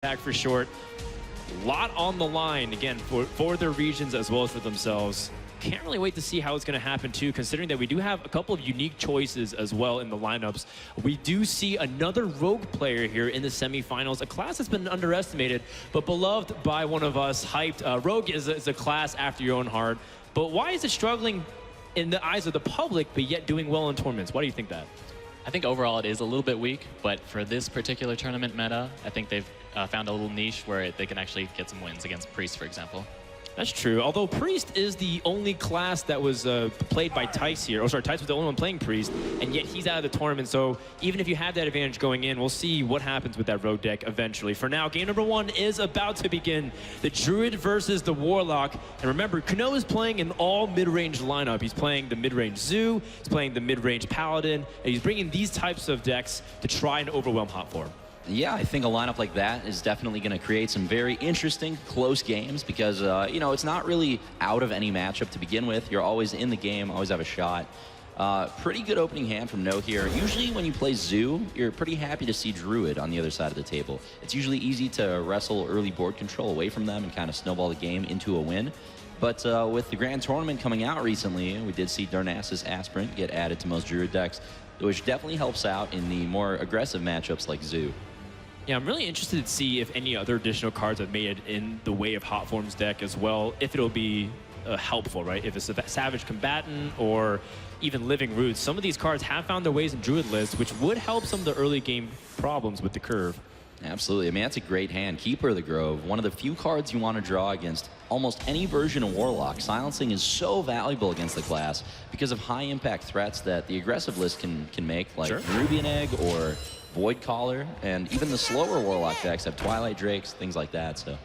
back for short. A lot on the line, again, for their regions as well as for themselves. Can't really wait to see how it's going to happen, too, considering that we do have a couple of unique choices as well in the lineups. We do see another Rogue player here in the semifinals, a class that's been underestimated, but beloved by one of us, hyped. Rogue is a class after your own heart, but why is it struggling in the eyes of the public, but yet doing well in tournaments? Why do you think that? I think overall it is a little bit weak, but for this particular tournament meta, I think they've found a little niche where they can actually get some wins against Priest, for example. That's true, although Priest is the only class that was played by Tice here. Oh, sorry, Tice was the only one playing Priest, and yet he's out of the tournament. So even if you have that advantage going in, we'll see what happens with that Rogue deck eventually. For now, game number one is about to begin. The Druid versus the Warlock. And remember, Kuno is playing an all mid-range lineup. He's playing the mid-range Zoo, he's playing the mid-range Paladin, and he's bringing these types of decks to try and overwhelm Hotform. Yeah, I think a lineup like that is definitely going to create some very interesting, close games because, you know, it's not really out of any matchup to begin with. You're always in the game, always have a shot. Pretty good opening hand from No here. Usually when you play Zoo, you're pretty happy to see Druid on the other side of the table. It's usually easy to wrestle early board control away from them and kind of snowball the game into a win. But with the Grand Tournament coming out recently, we did see Darnassus Aspirant get added to most Druid decks, which definitely helps out in the more aggressive matchups like Zoo. Yeah, I'm really interested to see if any other additional cards have made it in the way of Hotform's deck as well, if it'll be helpful, right? If it's a Savage Combatant or even Living Roots. Some of these cards have found their ways in Druid lists, which would help some of the early game problems with the curve. Absolutely. I mean, that's a great hand. Keeper of the Grove, one of the few cards you want to draw against almost any version of Warlock. Silencing is so valuable against the class because of high-impact threats that the aggressive list can make, like Sure. Nerubian Egg or Void Caller, and even the slower Warlock decks have Twilight Drakes, things like that. So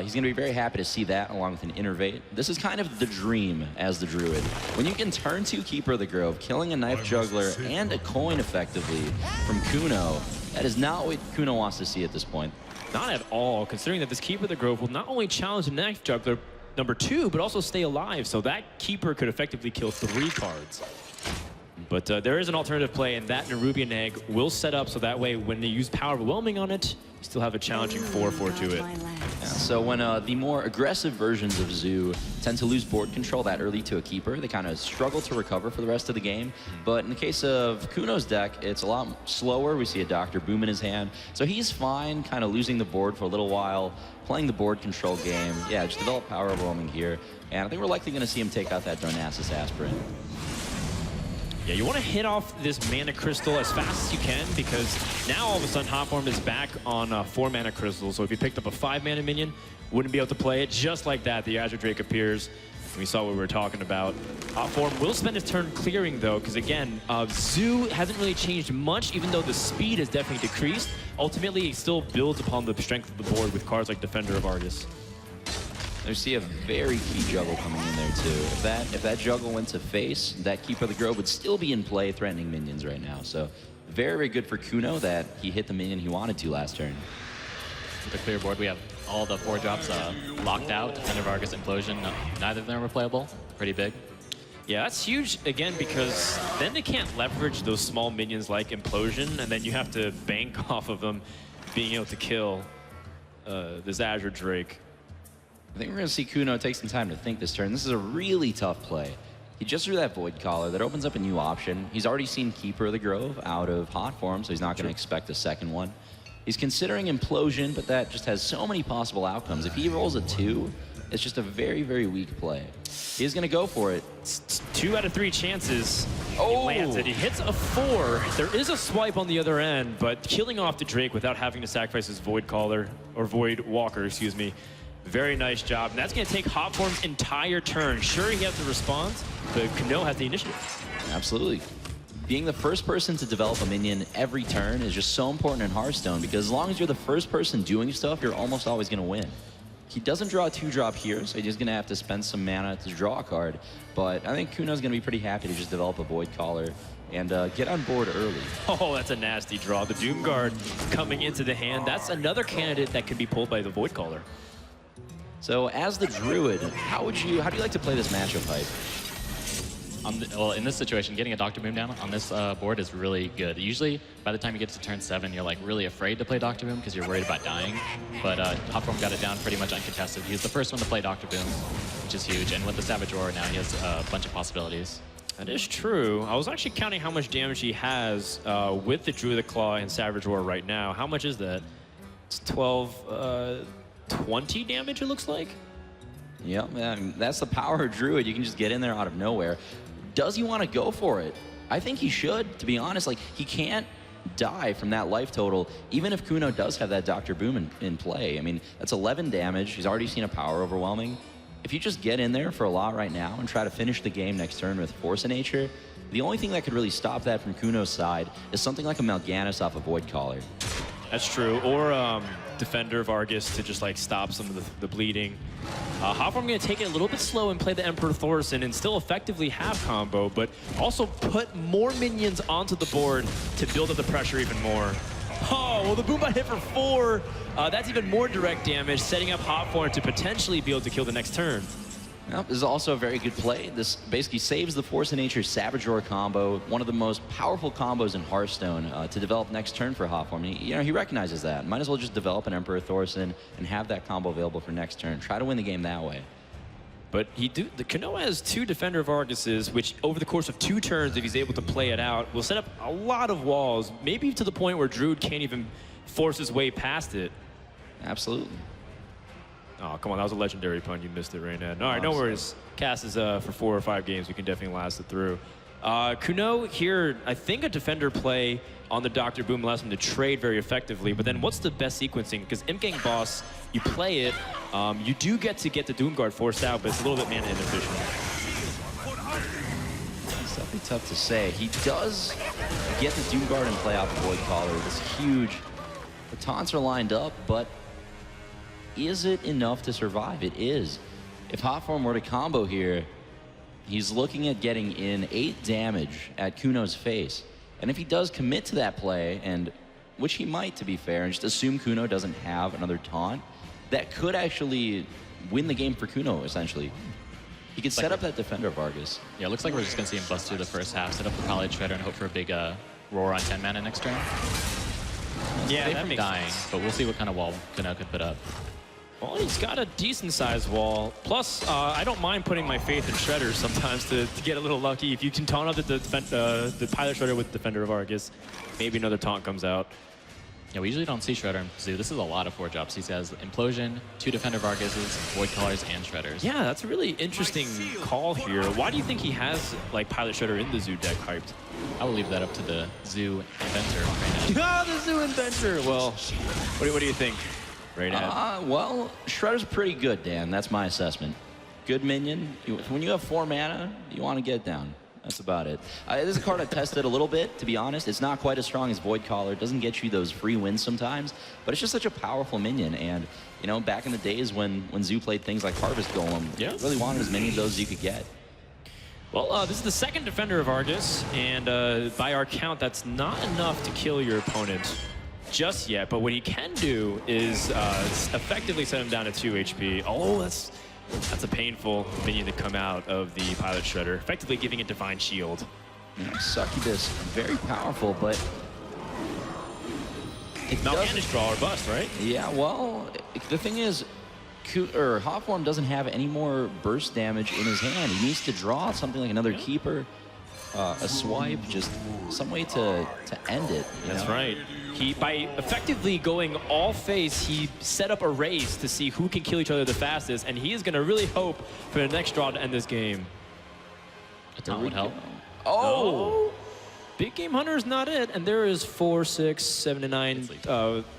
he's going to be very happy to see that along with an Innervate. This is kind of the dream as the Druid. When you can turn to Keeper of the Grove, killing a Knife Juggler and a coin effectively from Kuno, that is not what Kuno wants to see at this point. Not at all, considering that this Keeper of the Grove will not only challenge the Knife Juggler #2, but also stay alive. So that Keeper could effectively kill 3 cards. But there is an alternative play, and that Nerubian Egg will set up so that way when they use Power Overwhelming on it, you still have a challenging 4/4 to it. Yeah, so when the more aggressive versions of Zoo tend to lose board control that early to a Keeper, they kind of struggle to recover for the rest of the game. But in the case of Kuno's deck, it's a lot slower. We see a Dr. Boom in his hand. So he's fine kind of losing the board for a little while, playing the board control game. Yeah, just develop Power Overwhelming here. And I think we're likely going to see him take out that Darnassus Aspirant. Yeah, you want to hit off this Mana Crystal as fast as you can because now all of a sudden Hotform is back on 4 Mana Crystals. So if you picked up a 5 mana minion, wouldn't be able to play it. Just like that, the Azure Drake appears. We saw what we were talking about. Hotform will spend his turn clearing though, because again, Zoo hasn't really changed much, even though the speed has definitely decreased. Ultimately, he still builds upon the strength of the board with cards like Defender of Argus. I see a very key juggle coming in there too. If that juggle went to face, that Keeper of the Grove would still be in play, threatening minions right now. So very, very good for Kuno that he hit the minion he wanted to last turn. With the clear board, we have all the 4 drops locked out. Defender of Argus, Implosion, neither of them are replayable. Pretty big. Yeah, that's huge, again, because then they can't leverage those small minions like Implosion, and then you have to bank off of them being able to kill this Azure Drake. I think we're going to see Kuno take some time to think this turn. This is a really tough play. He just threw that Void Collar. That opens up a new option. He's already seen Keeper of the Grove out of Hotform, so he's not going to expect a second one. He's considering Implosion, but that just has so many possible outcomes. If he rolls a 2, it's just a very, very weak play. He's going to go for it. 2 out of 3 chances. Oh! He lands it. He hits a 4. There is a swipe on the other end, but killing off the Drake without having to sacrifice his Void Caller, or Void Walker, excuse me. Very nice job. And that's going to take Hotform's entire turn. Sure, he has the response, but Kuno has the initiative. Absolutely. Being the first person to develop a minion every turn is just so important in Hearthstone because as long as you're the first person doing stuff, you're almost always going to win. He doesn't draw a 2-drop here, so he's just going to have to spend some mana to draw a card. But I think Kuno's going to be pretty happy to just develop a Void Caller and get on board early. Oh, that's a nasty draw. The Doom Guard coming into the hand. That's another candidate that could be pulled by the Void Caller. So as the Druid, how do you like to play this matchup hype? Well, in this situation, getting a Dr. Boom down on this board is really good. Usually, by the time you get to turn 7, you're like really afraid to play Dr. Boom because you're worried about dying. But Hotform got it down pretty much uncontested. He was the first one to play Dr. Boom, which is huge. And with the Savage Roar now, he has a bunch of possibilities. That is true. I was actually counting how much damage he has with the Druidic Claw and Savage Roar right now. How much is that? It's 12, 20 damage, it looks like. Yeah, man, that's the power of Druid. You can just get in there out of nowhere. Does he want to go for it? I think he should, to be honest. Like, he can't die from that life total, even if Kuno does have that Dr. Boom in play. I mean, that's 11 damage. He's already seen a power overwhelming. If you just get in there for a lot right now and try to finish the game next turn with Force of Nature, the only thing that could really stop that from Kuno's side is something like a Mal'Ganis off a Void Caller. That's true. Or Defender of Argus to just like stop some of the bleeding. Hotform going to take it a little bit slow and play the Emperor Thorson and still effectively have combo, but also put more minions onto the board to build up the pressure even more. Oh, well, the Boombot hit for 4. That's even more direct damage, setting up Hotform to potentially be able to kill the next turn. Well, this is also a very good play. This basically saves the Force of Nature Savage Roar combo, one of the most powerful combos in Hearthstone, to develop next turn for Hotform. He recognizes that. Might as well just develop an Emperor Thorson and have that combo available for next turn. Try to win the game that way. But the Kanoa has 2 Defender of Arguses, which over the course of 2 turns, if he's able to play it out, will set up a lot of walls, maybe to the point where Druid can't even force his way past it. Absolutely. Oh, come on, that was a legendary pun. You missed it right now. All right, no worries. Cast is for 4 or 5 games. We can definitely last it through. Kuno here, I think a Defender play on the Dr. Boom allows him to trade very effectively, but then what's the best sequencing? Because Imp-Gang Boss, you play it, you do get to get the Doomguard forced out, but it's a little bit mana inefficient. It's definitely tough to say. He does get the Doomguard and play out the Void Caller. It's huge. The taunts are lined up, but is it enough to survive? It is. If Hotform were to combo here, he's looking at getting in 8 damage at Kuno's face. And if he does commit to that play, and which he might, to be fair, and just assume Kuno doesn't have another taunt, that could actually win the game for Kuno, essentially. He could set up that Defender of Argus. Yeah, it looks like we're just going to see him bust through the first half, set up the College Shredder, and hope for a big roar on 10 mana next turn. Yeah, that makes dying, sense. but we'll see what kind of wall Kuno could put up. Well, he's got a decent-sized wall. Plus, I don't mind putting my faith in Shredders sometimes to get a little lucky. If you can taunt out the Pilot Shredder with Defender of Argus, maybe another taunt comes out. Yeah, we usually don't see Shredder in Zoo. This is a lot of 4 drops. He has Implosion, 2 Defender of Arguses, Void Callers, and Shredders. Yeah, that's a really interesting call here. Why do you think he has like Pilot Shredder in the Zoo deck hyped? I will leave that up to the Zoo inventor right now. Oh, the Zoo inventor! Well, what do you think? Well, Shredder's pretty good, Dan. That's my assessment. Good minion. When you have 4 mana, you want to get it down. That's about it. This is a card I tested a little bit, to be honest. It's not quite as strong as Void Caller. It doesn't get you those free wins sometimes, but it's just such a powerful minion. And, you know, back in the days when Zoo played things like Harvest Golem, you really wanted as many of those as you could get. Well, this is the second Defender of Argus, and by our count, that's not enough to kill your opponent just yet, but what he can do is effectively set him down to 2 HP. Oh, that's a painful minion to come out of the Pilot Shredder, effectively giving it Divine Shield. Succubus, very powerful, but Mal'Ganis draw or bust, right? Yeah, well, the thing is, Hotform doesn't have any more burst damage in his hand. He needs to draw something like another Keeper, a swipe, just some way to end it. That's right. By effectively going all face, he set up a race to see who can kill each other the fastest, and he is going to really hope for the next draw to end this game. A taunt would help. Oh! Big Game Hunter is not it, and there is 4, 6, 7, 9,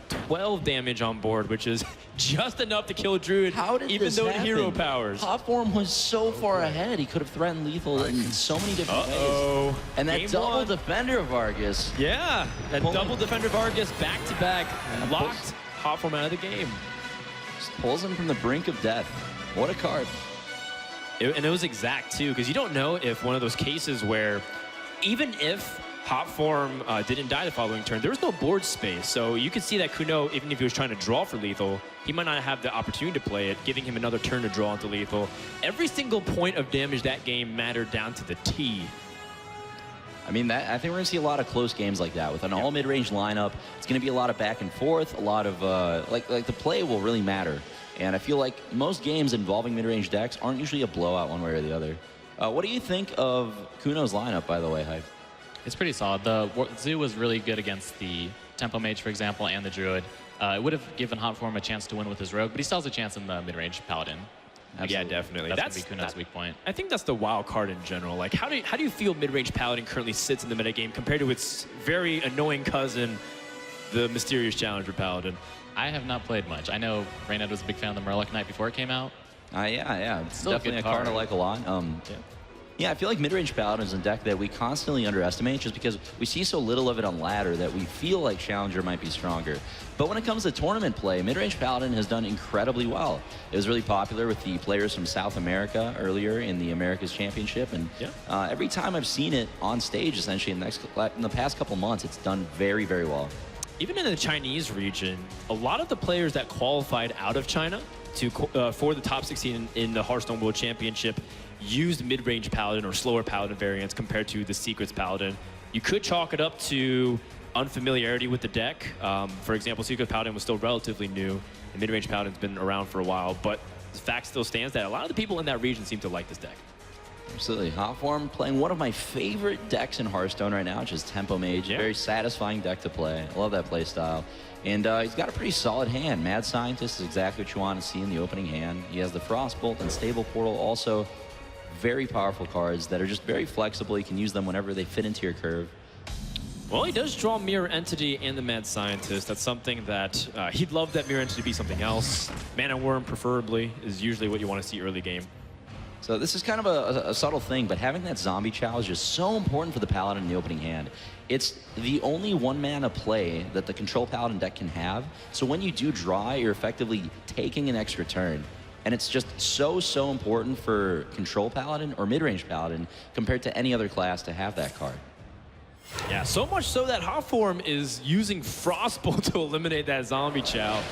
12 damage on board, which is just enough to kill Druid, even though hero powers. Hotform was so far ahead. He could have threatened lethal in so many different ways. And that double Defender of Argus. Yeah, that double Defender of Argus back-to-back locked Hotform out of the game. Just pulls him from the brink of death. What a card. And it was exact, too, because you don't know if one of those cases where even if Hotform didn't die the following turn. There was no board space, so you could see that Kuno, even if he was trying to draw for lethal, he might not have the opportunity to play it, giving him another turn to draw into lethal. Every single point of damage that game mattered down to the T. I mean, I think we're going to see a lot of close games like that. With an all mid-range lineup, it's going to be a lot of back and forth, a lot of, like the play will really matter. And I feel like most games involving mid-range decks aren't usually a blowout one way or the other. What do you think of Kuno's lineup, by the way, Hype? It's pretty solid. The Zoo was really good against the Tempo Mage, for example, and the Druid. It would have given Hotform a chance to win with his Rogue, but he still has a chance in the mid-range Paladin. Absolutely. Yeah, definitely. That's going to be Kuno's weak point. I think that's the wild card in general. Like, how do you feel mid-range Paladin currently sits in the metagame compared to its very annoying cousin, the Mysterious Challenger Paladin? I have not played much. I know Reynad was a big fan of the Murloc Knight before it came out. Yeah. It's still definitely a card I like a lot. Yeah, I feel like mid-range Paladin is a deck that we constantly underestimate just because we see so little of it on ladder that we feel like Challenger might be stronger. But when it comes to tournament play, mid-range Paladin has done incredibly well. It was really popular with the players from South America earlier in the Americas Championship, and every time I've seen it on stage, essentially in the past couple months, it's done very, very well. Even in the Chinese region, a lot of the players that qualified out of China for the top 16 in the Hearthstone World Championship used mid-range Paladin or slower Paladin variants compared to the Secrets Paladin. You could chalk it up to unfamiliarity with the deck. For example, Secrets Paladin was still relatively new, and mid-range Paladin's been around for a while, but the fact still stands that a lot of the people in that region seem to like this deck. Absolutely. Hotform playing one of my favorite decks in Hearthstone right now, which is Tempo Mage. Yeah. Very satisfying deck to play. I love that play style. And he's got a pretty solid hand. Mad Scientist is exactly what you want to see in the opening hand. He has the Frostbolt and Stable Portal, also very powerful cards that are just very flexible. You can use them whenever they fit into your curve. Well, he does draw Mirror Entity and the Mad Scientist. That's something that he'd love that Mirror Entity to be something else. Mana Worm, preferably, is usually what you want to see early game. So this is kind of a subtle thing, but having that Zombie Chow is just so important for the Paladin in the opening hand. It's the only one-mana play that the Control Paladin deck can have. So when you do draw, you're effectively taking an extra turn. And it's just so important for Control Paladin or mid-range Paladin compared to any other class to have that card. Yeah, so much so that Hotform is using Frostbolt to eliminate that Zombie Chow.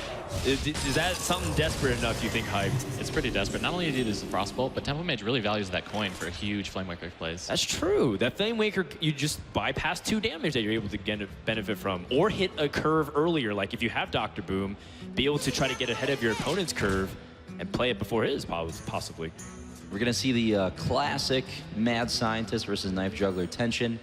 Is that something desperate enough, you think, Hype? It's pretty desperate. Not only did he use the Frostbolt, but Tempo Mage really values that coin for a huge Flamewaker plays. That's true. That Flamewaker, you just bypass 2 damage that you're able to benefit from, or hit a curve earlier. Like if you have Dr. Boom, be able to try to get ahead of your opponent's curve and play it before his, possibly. We're going to see the classic Mad Scientist versus Knife Juggler tension.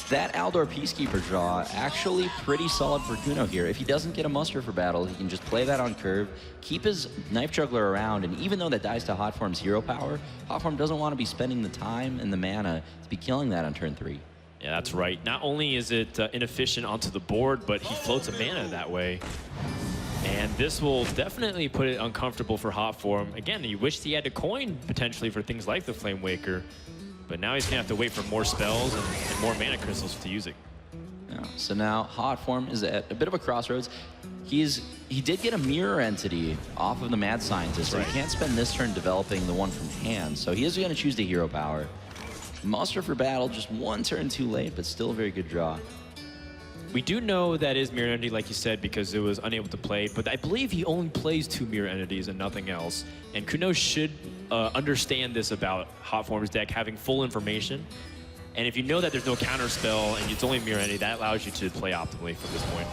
That Aldor Peacekeeper draw actually pretty solid for Kuno here. If he doesn't get a muster for battle, he can just play that on curve, keep his Knife Juggler around, and even though that dies to Hotform's hero power, Hotform doesn't want to be spending the time and the mana to be killing that on turn 3. Yeah, that's right. Not only is it inefficient onto the board, but he floats a mana that way. And this will definitely put it uncomfortable for Hotform. Again, he wished he had a coin potentially for things like the Flamewaker, but now he's gonna have to wait for more spells and more mana crystals to use it. Yeah, so now Hotform is at a bit of a crossroads. He did get a Mirror Entity off of the Mad Scientist, so he can't spend this turn developing the one from hand. So he is gonna choose the hero power. Muster for battle, just 1 turn too late, but still a very good draw. We do know that is Mirror Entity, like you said, because it was unable to play, but I believe he only plays 2 Mirror Entities and nothing else. And Kuno should understand this about Hotform's deck, having full information. And if you know that there's no counter spell and it's only Mirror Entity, that allows you to play optimally from this point.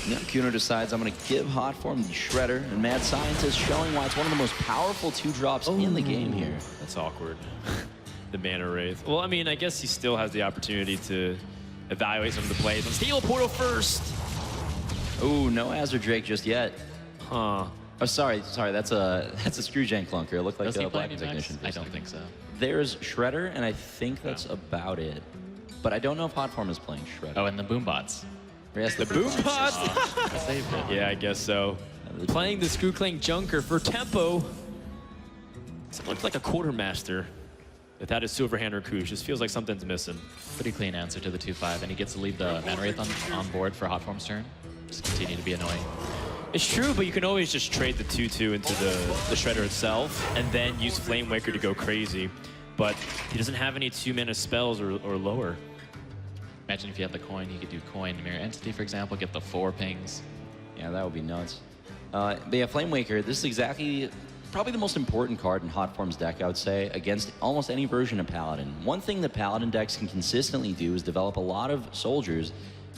Now Kuno decides I'm going to give Hotform the Shredder, and Mad Scientist showing why it's one of the most powerful 2-drops in the game here. That's awkward. The Mana Wraith. Well, I mean, I guess he still has the opportunity to evaluate some of the plays. On Steel Portal first. Ooh, no Azure Drake just yet. Huh. Oh, sorry, that's a Screwjank Clunker. It looked like a Black VMAX? Technician. I don't think so. There's Shredder, and I think that's about it. But I don't know if Hotform is playing Shredder. Oh, and the Boombots. Yes, The Boom Bots. I saved it. Yeah, I guess so. Playing the Screwclank Junker for tempo. It looks like a Quartermaster without his Silverhand or Koosh. Just feels like something's missing. Pretty clean answer to the 2-5, and he gets to leave the Mana Wraith on board for Hotform's turn. Just continue to be annoying. It's true, but you can always just trade the 2/2 into the Shredder itself and then use Flamewaker to go crazy. But he doesn't have any 2-mana spells or lower. Imagine if you had the coin, you could do coin mirror entity, for example, get the 4 pings. Yeah, that would be nuts. But yeah, Flamewaker, this is exactly probably the most important card in Hotform's deck, I would say, against almost any version of Paladin. One thing that Paladin decks can consistently do is develop a lot of soldiers,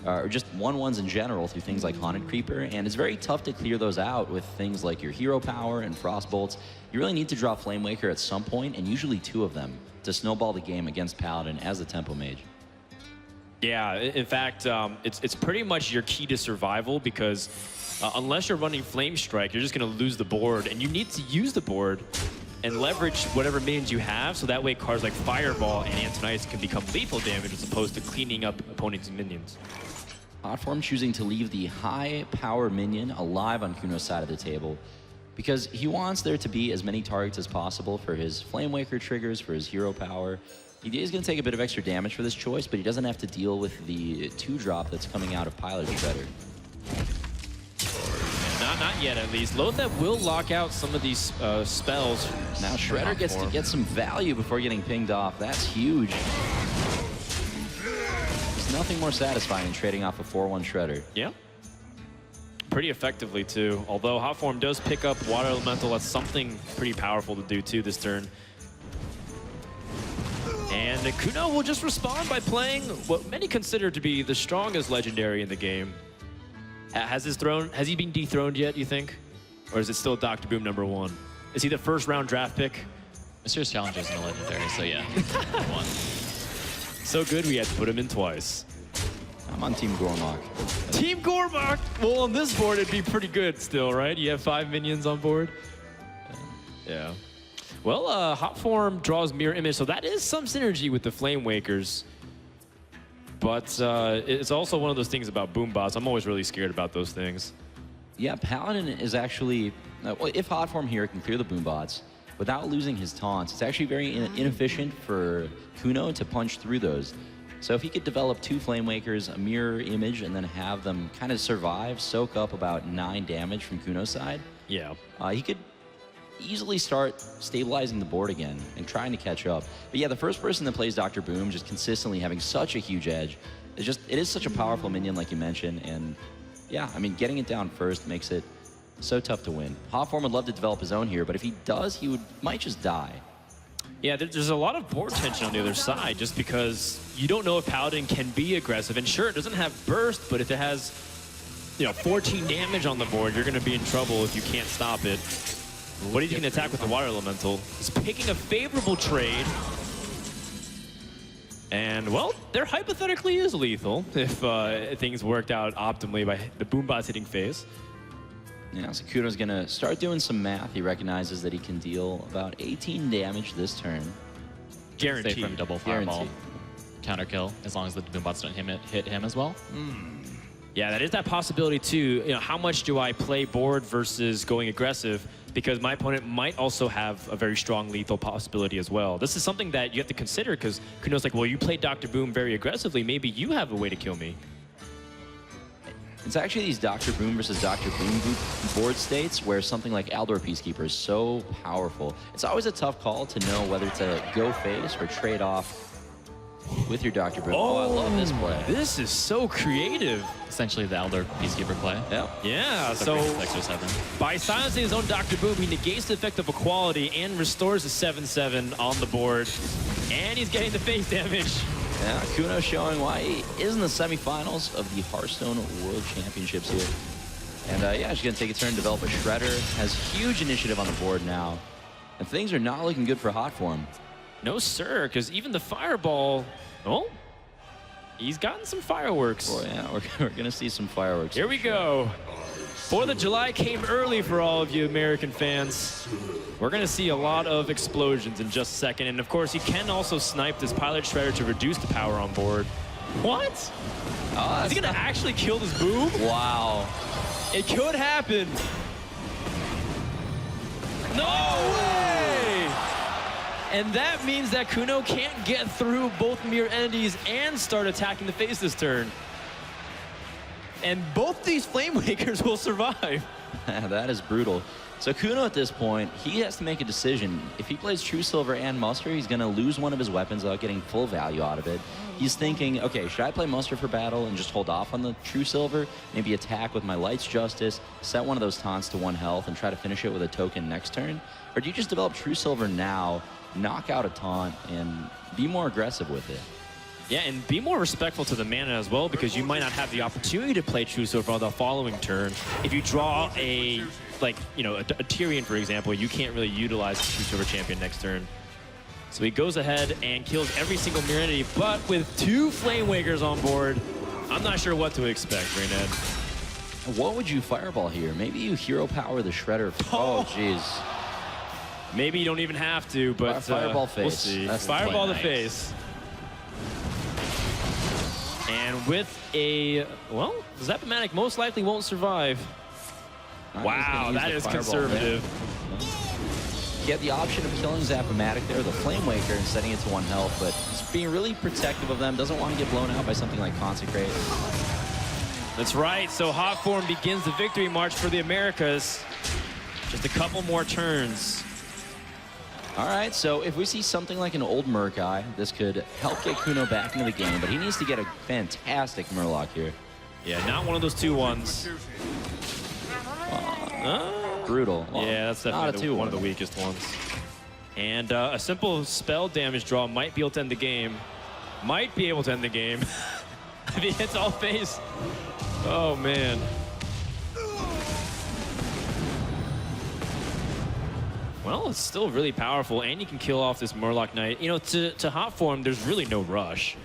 or just 1/1s in general, through things like Haunted Creeper, and it's very tough to clear those out with things like your Hero Power and Frostbolts. You really need to draw Flamewaker at some point, and usually 2 of them, to snowball the game against Paladin as the Tempo Mage. Yeah, in fact, it's pretty much your key to survival because unless you're running Flame Strike, you're just going to lose the board, and you need to use the board and leverage whatever minions you have, so that way cards like Fireball and Antonice can become lethal damage as opposed to cleaning up opponents' minions. Hotform choosing to leave the high power minion alive on Kuno's side of the table because he wants there to be as many targets as possible for his Flamewaker triggers, for his Hero Power. He is going to take a bit of extra damage for this choice, but he doesn't have to deal with the 2-drop that's coming out of Pilot Shredder. Not yet, at least. Lothep will lock out some of these spells. Now Shredder gets to get some value before getting pinged off. That's huge. There's nothing more satisfying than trading off a 4-1 Shredder. Yeah. Pretty effectively, too. Although Hotform does pick up Water Elemental, that's something pretty powerful to do, too, this turn. And Kuno will just respond by playing what many consider to be the strongest legendary in the game. Has he been dethroned yet, you think? Or is it still Dr. Boom #1? Is he the first round draft pick? Mysterious Challenger is in the legendary, so yeah. 1. So good we had to put him in twice. I'm on Team Gormok. Team Gormok! Well, on this board, it'd be pretty good still, right? You have 5 minions on board. Yeah. Well, Hotform draws Mirror Image, so that is some synergy with the Flamewakers. But it's also one of those things about Boombots. I'm always really scared about those things. Yeah, Paladin is actually... well, if Hotform here can clear the Boombots without losing his taunts, it's actually very inefficient for Kuno to punch through those. So if he could develop 2 Flamewakers, a Mirror Image, and then have them kind of survive, soak up about 9 damage from Kuno's side, Yeah. He could easily start stabilizing the board again and trying to catch up. But yeah, the first person that plays Dr. Boom just consistently having such a huge edge. It is such a powerful minion, like you mentioned, and yeah, I mean, getting it down first makes it so tough to win. Hotform would love to develop his own here, but if he does, he might just die. Yeah, there's a lot of board tension on the other side just because you don't know if Paladin can be aggressive. And sure, it doesn't have burst, but if it has, 14 damage on the board, you're going to be in trouble if you can't stop it. What is he going to attack with the Water Elemental? He's picking a favorable trade. And, well, there hypothetically is lethal if things worked out optimally by the Boombots hitting phase. Yeah, so Kuno's going to start doing some math. He recognizes that he can deal about 18 damage this turn. Guaranteed. Safe from double Fireball. Counter kill, as long as the Boombots don't hit him as well. Yeah, that is that possibility, too. How much do I play board versus going aggressive? Because my opponent might also have a very strong lethal possibility as well. This is something that you have to consider because Kuno's like, well, you played Dr. Boom very aggressively. Maybe you have a way to kill me. It's actually these Dr. Boom versus Dr. Boom board states where something like Aldor Peacekeeper is so powerful. It's always a tough call to know whether to go face or trade off with your Dr. Boom. Oh, I love this play. This is so creative. Essentially the Elder Peacekeeper play. Yep. Yeah, so by silencing his own Dr. Boom, he negates the effect of equality and restores a 7/7 on the board. And he's getting the face damage. Yeah, Kuno showing why he is in the semifinals of the Hearthstone World Championships here. And yeah, she's going to take a turn to develop a Shredder. Has huge initiative on the board now. And things are not looking good for Hotform. No, sir, because even the Fireball, oh, he's gotten some fireworks. Boy, yeah, we're going to see some fireworks. Here we go. 4th of July came early for all of you American fans. We're going to see a lot of explosions in just a second. And, of course, he can also snipe this Pilot Shredder to reduce the power on board. What? Is he going to actually kill this Boom? Wow. It could happen. No way! And that means that Kuno can't get through both mirror entities and start attacking the face this turn. And both these Flamewakers will survive. That is brutal. So Kuno at this point, he has to make a decision. If he plays True Silver and Muster, he's going to lose one of his weapons without getting full value out of it. He's thinking, okay, should I play Muster for battle and just hold off on the True Silver? Maybe attack with my Light's Justice, set one of those taunts to 1 health, and try to finish it with a token next turn? Or do you just develop True Silver now, knock out a taunt, and be more aggressive with it? Yeah, and be more respectful to the mana as well, because you might not have the opportunity to play True Silver on the following turn. If you draw a, like, you know, a Tyrion, for example, you can't really utilize the True Silver champion next turn. So he goes ahead and kills every single Mirror Entity, but with 2 Flame Wakers on board, I'm not sure what to expect, Rayned. What would you Fireball here? Maybe you Hero Power the Shredder. Oh, jeez. Maybe you don't even have to, but Fireball face. We'll see. That's Fireball the nice. face. And with a, well, Zap-O-Matic most likely won't survive. Wow, that is conservative. You get the option of killing Zap-O-Matic there, the Flame Waker, and setting it to 1 health, but he's being really protective of them, doesn't want to get blown out by something like Consecrate. That's right, so Hotform begins the victory march for the Americas. Just a couple more turns. All right, so if we see something like an old Murkai, this could help get Kuno back into the game, but he needs to get a fantastic Murloc here. Yeah, not one of those 2-1s. Brutal. Well, Yeah, that's definitely one of the weakest ones. And a simple spell damage draw might be able to end the game. Might be able to end the game. If he hits all face. Oh, man. Well, it's still really powerful, and you can kill off this Murloc Knight. You know, to Hotform, there's really no rush.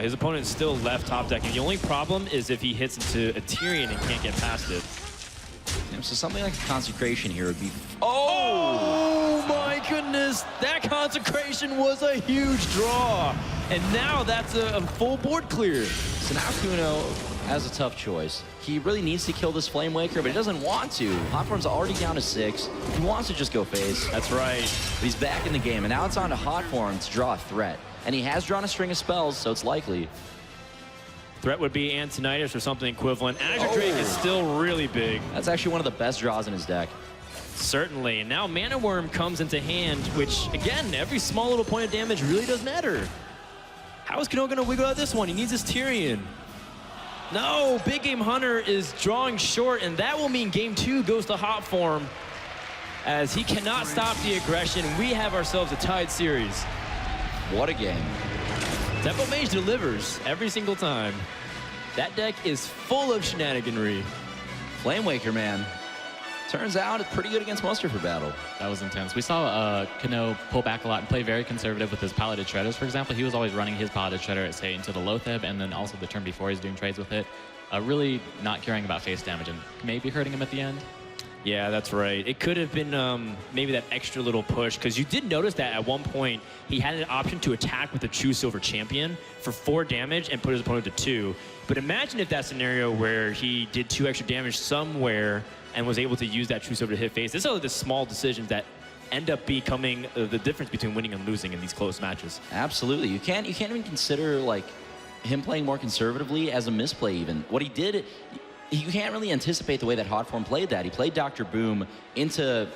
His opponent's still left top deck, and the only problem is if he hits into a Tyrion and can't get past it. So something like a Consecration here would be... Oh my goodness! That Consecration was a huge draw! And now that's a full board clear. So now Kuno has a tough choice. He really needs to kill this Flame Waker, but he doesn't want to. Hotform's already down to 6. He wants to just go face. That's right. But he's back in the game, and now it's on to Hotform to draw a threat. And he has drawn a string of spells, so it's likely. Threat would be Antonitis or something equivalent. Azure Drake is still really big. That's actually one of the best draws in his deck. Certainly. And now Mana Worm comes into hand, which, again, every small little point of damage really does matter. How is Kano going to wiggle out this one? He needs his Tyrion. No, Big Game Hunter is drawing short, and that will mean Game 2 goes to Hotform, as he cannot stop the aggression. We have ourselves a tied series. What a game. Tempo Mage delivers every single time. That deck is full of shenaniganry. Flame Waker, man. Turns out it's pretty good against Muster for battle. That was intense. We saw Kano pull back a lot and play very conservative with his Paladin Shredders, for example. He was always running his Paladin Shredder, say, into the Loatheb, and then also the turn before he's doing trades with it. Really not caring about face damage and maybe hurting him at the end. Yeah, that's right. It could have been maybe that extra little push, because you did notice that at one point he had an option to attack with the True Silver Champion for 4 damage and put his opponent to 2. But imagine if that scenario where he did 2 extra damage somewhere and was able to use that True Silver to hit face. These are the small decisions that end up becoming the difference between winning and losing in these close matches. Absolutely. You can't even consider like him playing more conservatively as a misplay even. What he did, you can't really anticipate the way that Hotform played that. He played Dr. Boom into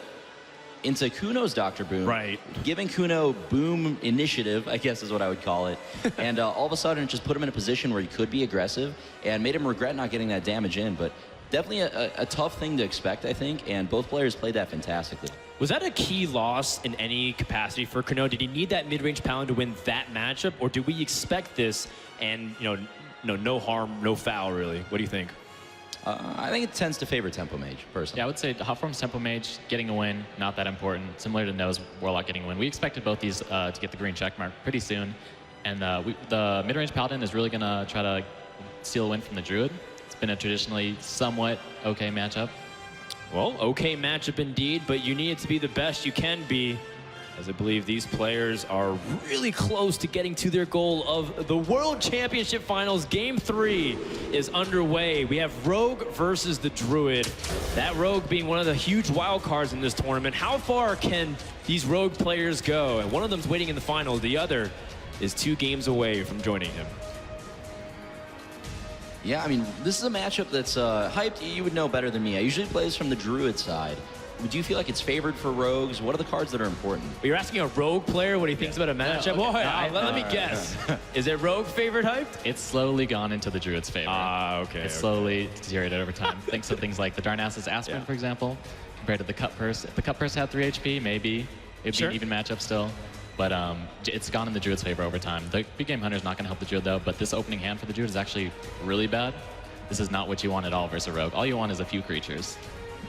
Kuno's Dr. Boom. Right. Giving Kuno Boom initiative, I guess is what I would call it. And all of a sudden it just put him in a position where he could be aggressive and made him regret not getting that damage in. But definitely a tough thing to expect, I think, and both players played that fantastically. Was that a key loss in any capacity for Kano? Did he need that mid-range Paladin to win that matchup, or do we expect this and, no harm, no foul, really? What do you think? I think it tends to favor Tempo Mage, personally. Yeah, I would say Hotform's Tempo Mage getting a win, not that important. Similar to Noah's Warlock getting a win. We expected both these to get the green check mark pretty soon. And the mid-range Paladin is really going to try to steal a win from the Druid. It's been a traditionally somewhat okay matchup. Well, okay matchup indeed, but you need it to be the best you can be, as I believe these players are really close to getting to their goal of the World Championship Finals. Game 3 is underway. We have Rogue versus the Druid. That Rogue being one of the huge wild cards in this tournament. How far can these Rogue players go? And one of them's waiting in the finals. The other is 2 games away from joining him. Yeah, I mean, this is a matchup that's hyped. You would know better than me. I usually play this from the Druid side. Do you feel like it's favored for rogues? What are the cards that are important? You're asking a rogue player what he thinks about a matchup? No, okay. Let me guess. Is it rogue favored hyped? It's slowly gone into the Druid's favor. Okay. It's slowly deteriorated over time. Thanks to things like the Darnassus Aspen, Yeah. for example, compared to the Cut Purse. If the Cut Purse had 3 HP, maybe it'd be an even matchup still. But it's gone in the Druid's favor over time. The big game Hunter's not going to help the Druid, though, but this opening hand for the Druid is actually really bad. This is not what you want at all versus a Rogue. All you want is a few creatures.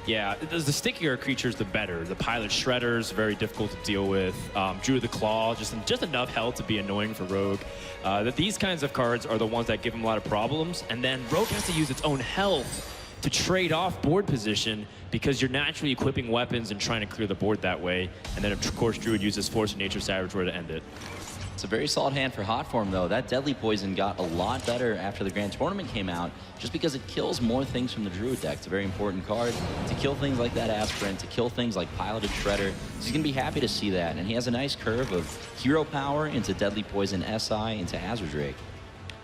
Yeah, the stickier creatures, the better. The Pilot Shredder's very difficult to deal with. Druid the Claw, just enough health to be annoying for Rogue. That these kinds of cards are the ones that give him a lot of problems. And then Rogue has to use its own health to trade off board position because you're naturally equipping weapons and trying to clear the board that way. And then, of course, Druid uses Force of Nature Savage Roar to end it. It's a very solid hand for Hotform, though. That Deadly Poison got a lot better after the Grand Tournament came out, just because it kills more things from the Druid deck. It's a very important card to kill things like that Aspirant, to kill things like Piloted Shredder. So he's going to be happy to see that. And he has a nice curve of Hero Power into Deadly Poison SI into Azure Drake.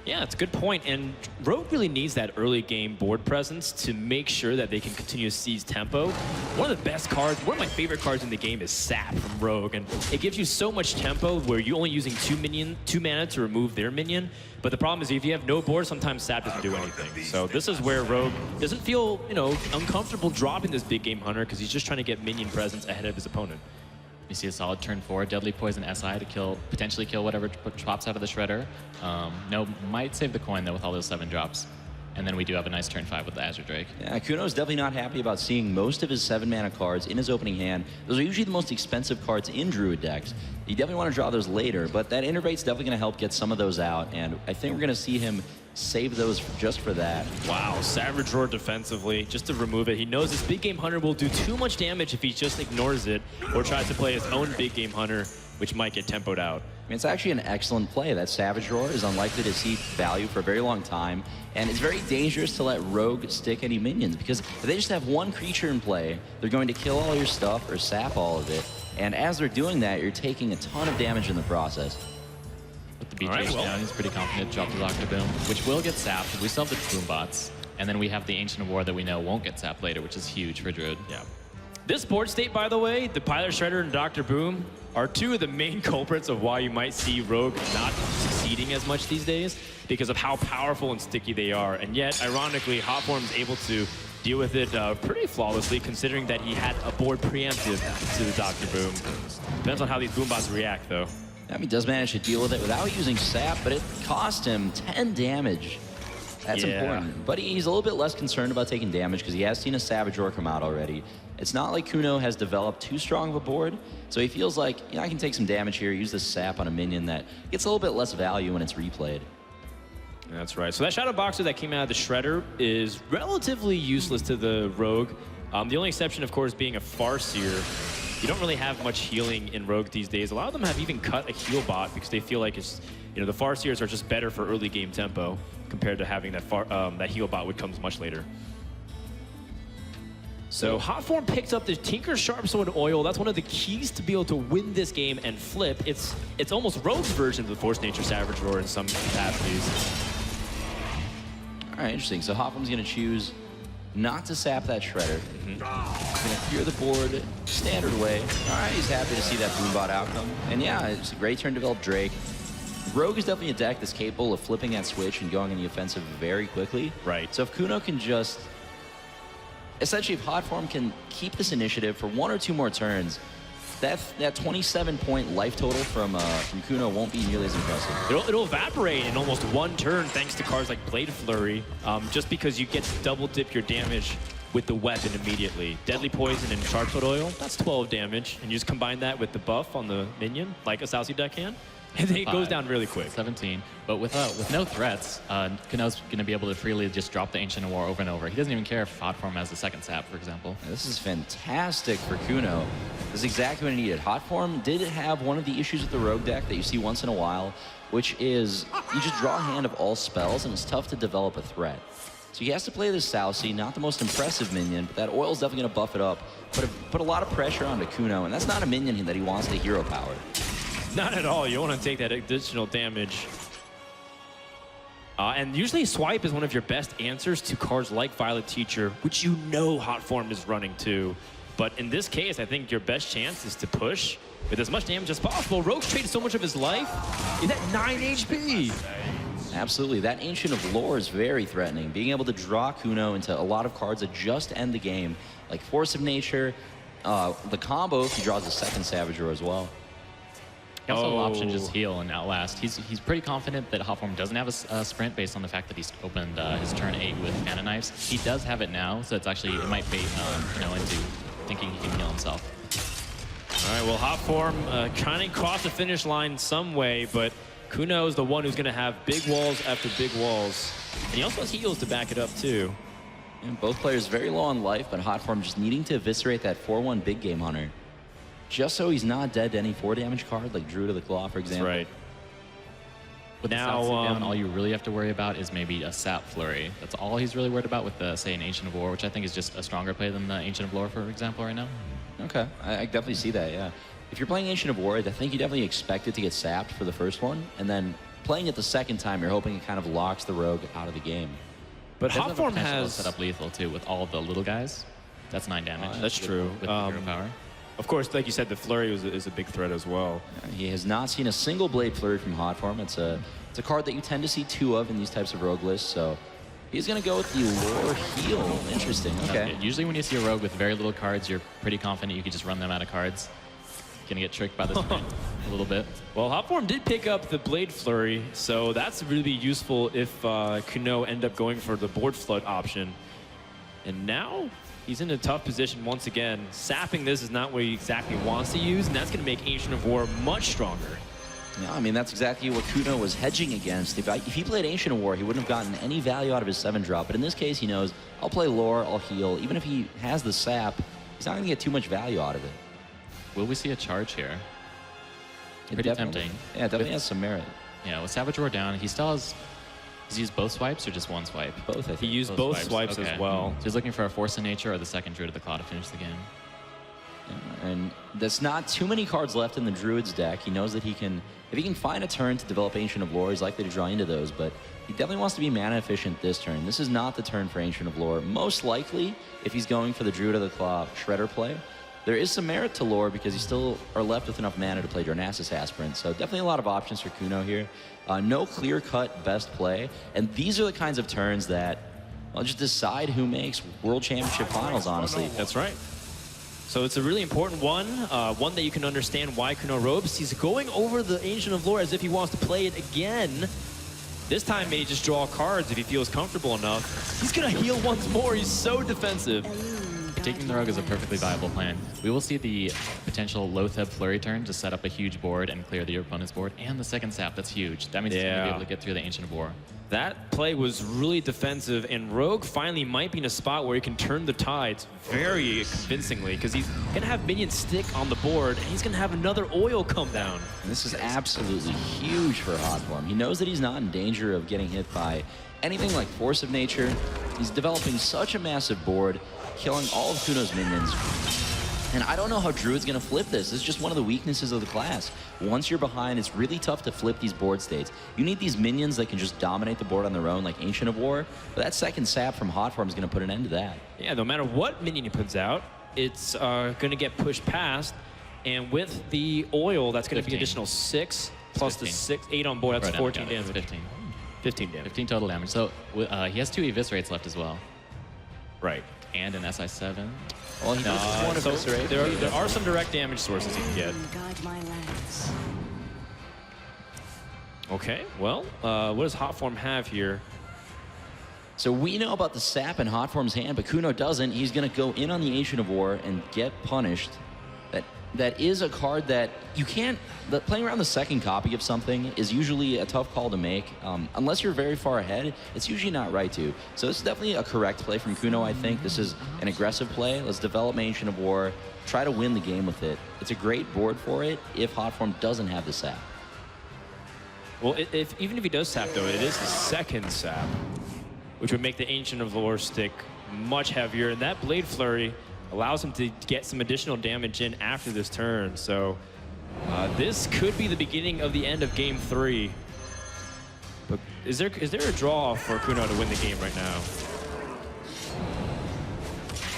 Yeah, it's a good point. And Rogue really needs that early game board presence to make sure that they can continue to seize tempo. One of the best cards, one of my favorite cards in the game is Sap from Rogue. And it gives you so much tempo where you're only using 2 mana to remove their minion. But the problem is if you have no board, sometimes Sap doesn't do anything. So this is where Rogue doesn't feel, uncomfortable dropping this big game Hunter because he's just trying to get minion presence ahead of his opponent. You see a solid turn 4, Deadly Poison SI to potentially kill whatever pops out of the Shredder. No, might save the coin, though, with all those 7 drops. And then we do have a nice turn 5 with the Azure Drake. Yeah, Kuno's definitely not happy about seeing most of his 7-mana cards in his opening hand. Those are usually the most expensive cards in Druid decks. You definitely want to draw those later, but that Innervate's definitely going to help get some of those out, and I think we're going to see him save those just for that. Wow, Savage Roar defensively, just to remove it. He knows this Big Game Hunter will do too much damage if he just ignores it or tries to play his own Big Game Hunter, which might get tempoed out. I mean, it's actually an excellent play. That Savage Roar is unlikely to see value for a very long time, and it's very dangerous to let Rogue stick any minions, because if they just have one creature in play, they're going to kill all your stuff or sap all of it, and as they're doing that, you're taking a ton of damage in the process. With the BGH down, he's pretty confident to drop the Dr. Boom, which will get sapped. We still have the Boom bots, and then we have the Ancient of War that we know won't get sapped later, which is huge for Druid. Yeah. This board state, by the way, the Pilot Shredder and Dr. Boom are 2 of the main culprits of why you might see Rogue not succeeding as much these days because of how powerful and sticky they are. And yet, ironically, Hotform is able to deal with it pretty flawlessly, considering that he had a board preemptive to the Dr. Boom. Depends on how these Boombots react, though. I mean, he does manage to deal with it without using sap, but it cost him 10 damage. That's important. But he's a little bit less concerned about taking damage because he has seen a Savage Roar come out already. It's not like Kuno has developed too strong of a board, so he feels like, I can take some damage here, use this sap on a minion that gets a little bit less value when it's replayed. That's right. So that Shadow Boxer that came out of the Shredder is relatively useless to the Rogue. The only exception, of course, being a Farseer. You don't really have much healing in Rogue these days. A lot of them have even cut a heal bot because they feel like it's, the Farseers are just better for early game tempo compared to having that heal bot, which comes much later. So Hotform picked up the Tinker Sharp Sword Oil. That's one of the keys to be able to win this game and flip. It's almost Rogue's version of the Force Nature Savage Roar in some capacities. All right, interesting. So Hotform's going to choose not to sap that Shredder. He's going to clear the board standard way. All right, he's happy to see that Boombot outcome. And yeah, it's a great turn to develop Drake. Rogue is definitely a deck that's capable of flipping that switch and going in the offensive very quickly. Right. So if Kuno can just... Essentially, if Hotform can keep this initiative for 1 or 2 more turns, that 27-point life total from Kuno won't be nearly as impressive. It'll evaporate in almost 1 turn thanks to cards like Blade Flurry, just because you get to double dip your damage with the weapon immediately. Deadly Poison and Sharp Sword Oil, that's 12 damage. And you just combine that with the buff on the minion, like a Southsea deck can, and then it goes down really quick. 17. But with no threats, Kuno's going to be able to freely just drop the Ancient of War over and over. He doesn't even care if Hotform has the second sap, for example. This is fantastic for Kuno. This is exactly what he needed. Hotform did have one of the issues with the Rogue deck that you see once in a while, which is you just draw a hand of all spells, and it's tough to develop a threat. So he has to play this Southsea, not the most impressive minion, but that oil's definitely going to buff it up, put a lot of pressure onto Kuno, and that's not a minion that he wants to hero power. Not at all. You want to take that additional damage. And usually swipe is one of your best answers to cards like Violet Teacher, which you know Hotform is running too. But in this case, I think your best chance is to push with as much damage as possible. Rogue's traded so much of his life. He's at 9 HP. Absolutely. That Ancient of Lore is very threatening. Being able to draw Kuno into a lot of cards that just end the game, like Force of Nature, the combo if he draws a second Savage Roar as well. He also option just heal and outlast. He's pretty confident that Hotform doesn't have a sprint based on the fact that he's opened his turn 8 with Mana Knives. He does have it now, so it's actually, it might bait Kuno into thinking he can heal himself. All right, well, Hotform trying to cross the finish line some way, but Kuno is the one who's going to have big walls after big walls. And he also has heals to back it up, too. And both players very low on life, but Hotform just needing to eviscerate that 4-1 big game hunter. Just so he's not dead to any 4 damage card, like Druid of the Claw, for example. That's right. With now, down, all you really have to worry about is maybe a Sap Flurry. That's all he's really worried about with, say, an Ancient of War, which I think is just a stronger play than the Ancient of Lore, for example, right now. Okay, I definitely see that, yeah. If you're playing Ancient of War, I think you definitely expect it to get sapped for the first one, and then playing it the second time, you're hoping it kind of locks the Rogue out of the game. But Hotform has set up lethal, too, with all the little guys. That's 9 damage. That's true. With hero power. Of course, like you said, the Flurry is a big threat as well. He has not seen a single Blade Flurry from Hotform. It's a card that you tend to see 2 of in these types of Rogue lists, so he's going to go with the Lore Heal. Interesting, okay. Usually when you see a Rogue with very little cards, you're pretty confident you could just run them out of cards. Gonna get tricked by this a little bit. Well, Hotform did pick up the Blade Flurry, so that's really useful if Kuno end up going for the board flood option. And now he's in a tough position once again. Sapping this is not what he exactly wants to use, and that's going to make Ancient of War much stronger. Yeah, I mean, that's exactly what Kuno was hedging against. If he played Ancient of War, he wouldn't have gotten any value out of his 7-drop. But in this case, he knows, I'll play Lore, I'll heal. Even if he has the sap, he's not going to get too much value out of it. Will we see a charge here? Pretty tempting. Yeah, it definitely has some merit. Yeah, with Savage Roar down, he still has... Does he use both swipes or just one swipe? Both, I think. He used both swipes okay. as well. So he's looking for a Force of Nature or the second Druid of the Claw to finish the game. Yeah, and there's not too many cards left in the Druid's deck. He knows that he can, if he can find a turn to develop Ancient of Lore, he's likely to draw into those, but he definitely wants to be mana efficient this turn. This is not the turn for Ancient of Lore. Most likely, if he's going for the Druid of the Claw Shredder play, there is some merit to Lore because you still are left with enough mana to play Darnassus Aspirant. So definitely a lot of options for Kuno here. No clear-cut best play. And these are the kinds of turns that, well, just decide who makes World Championship Finals, honestly. That's right. So it's a really important one, one that you can understand why Kuno ropes. He's going over the Ancient of Lore as if he wants to play it again. This time, may just draw cards if he feels comfortable enough. He's going to heal once more. He's so defensive. Taking the Rogue is a perfectly viable plan. We will see the potential Lotheb Flurry turn to set up a huge board and clear the opponent's board, and the second sap, that's huge. That means he's going to be able to get through the Ancient of War. That play was really defensive, and Rogue finally might be in a spot where he can turn the tides very convincingly, because he's going to have minions stick on the board, and he's going to have another oil come down. And this is absolutely huge for Hotform. He knows that he's not in danger of getting hit by anything like Force of Nature. He's developing such a massive board, killing all of Kuno's minions. And I don't know how Druid's going to flip this. This is just one of the weaknesses of the class. Once you're behind, it's really tough to flip these board states. You need these minions that can just dominate the board on their own, like Ancient of War. But that second sap from Hotform is going to put an end to that. Yeah, no matter what minion he puts out, it's going to get pushed past. And with the oil, that's going to be additional 6 plus 15. The 8 on board. That's 14 damage. 15. 15 damage. 15 total damage. So he has 2 Eviscerates left as well. Right. And an SI7. Well, he does want to there are some direct damage sources he can get. Okay, well, what does Hotform have here? So we know about the sap in Hotform's hand, but Kuno doesn't. He's going to go in on the Ancient of War and get punished. That is a card that you can't... Playing around the second copy of something is usually a tough call to make. Unless you're very far ahead, it's usually not right to. So this is definitely a correct play from Kuno, I think. This is an aggressive play. Let's develop Ancient of War, try to win the game with it. It's a great board for it if Hotform doesn't have the sap. Well, even if he does sap, though, it is the second sap, which would make the Ancient of Lore stick much heavier. And that Blade Flurry allows him to get some additional damage in after this turn. So this could be the beginning of the end of Game 3. But Is there a draw for Kuno to win the game right now?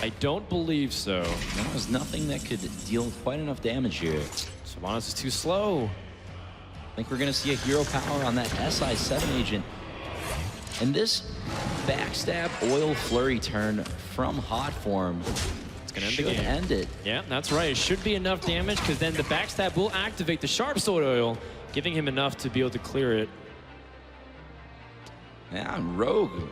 I don't believe so. No, there's nothing that could deal quite enough damage here. Sylvanas is too slow. I think we're going to see a hero power on that SI7 agent. And this backstab oil flurry turn from Hotform Gonna end should the game. end it. Yeah, that's right. It should be enough damage because then the backstab will activate the Sharp Sword Oil, giving him enough to be able to clear it. Yeah, Rogue.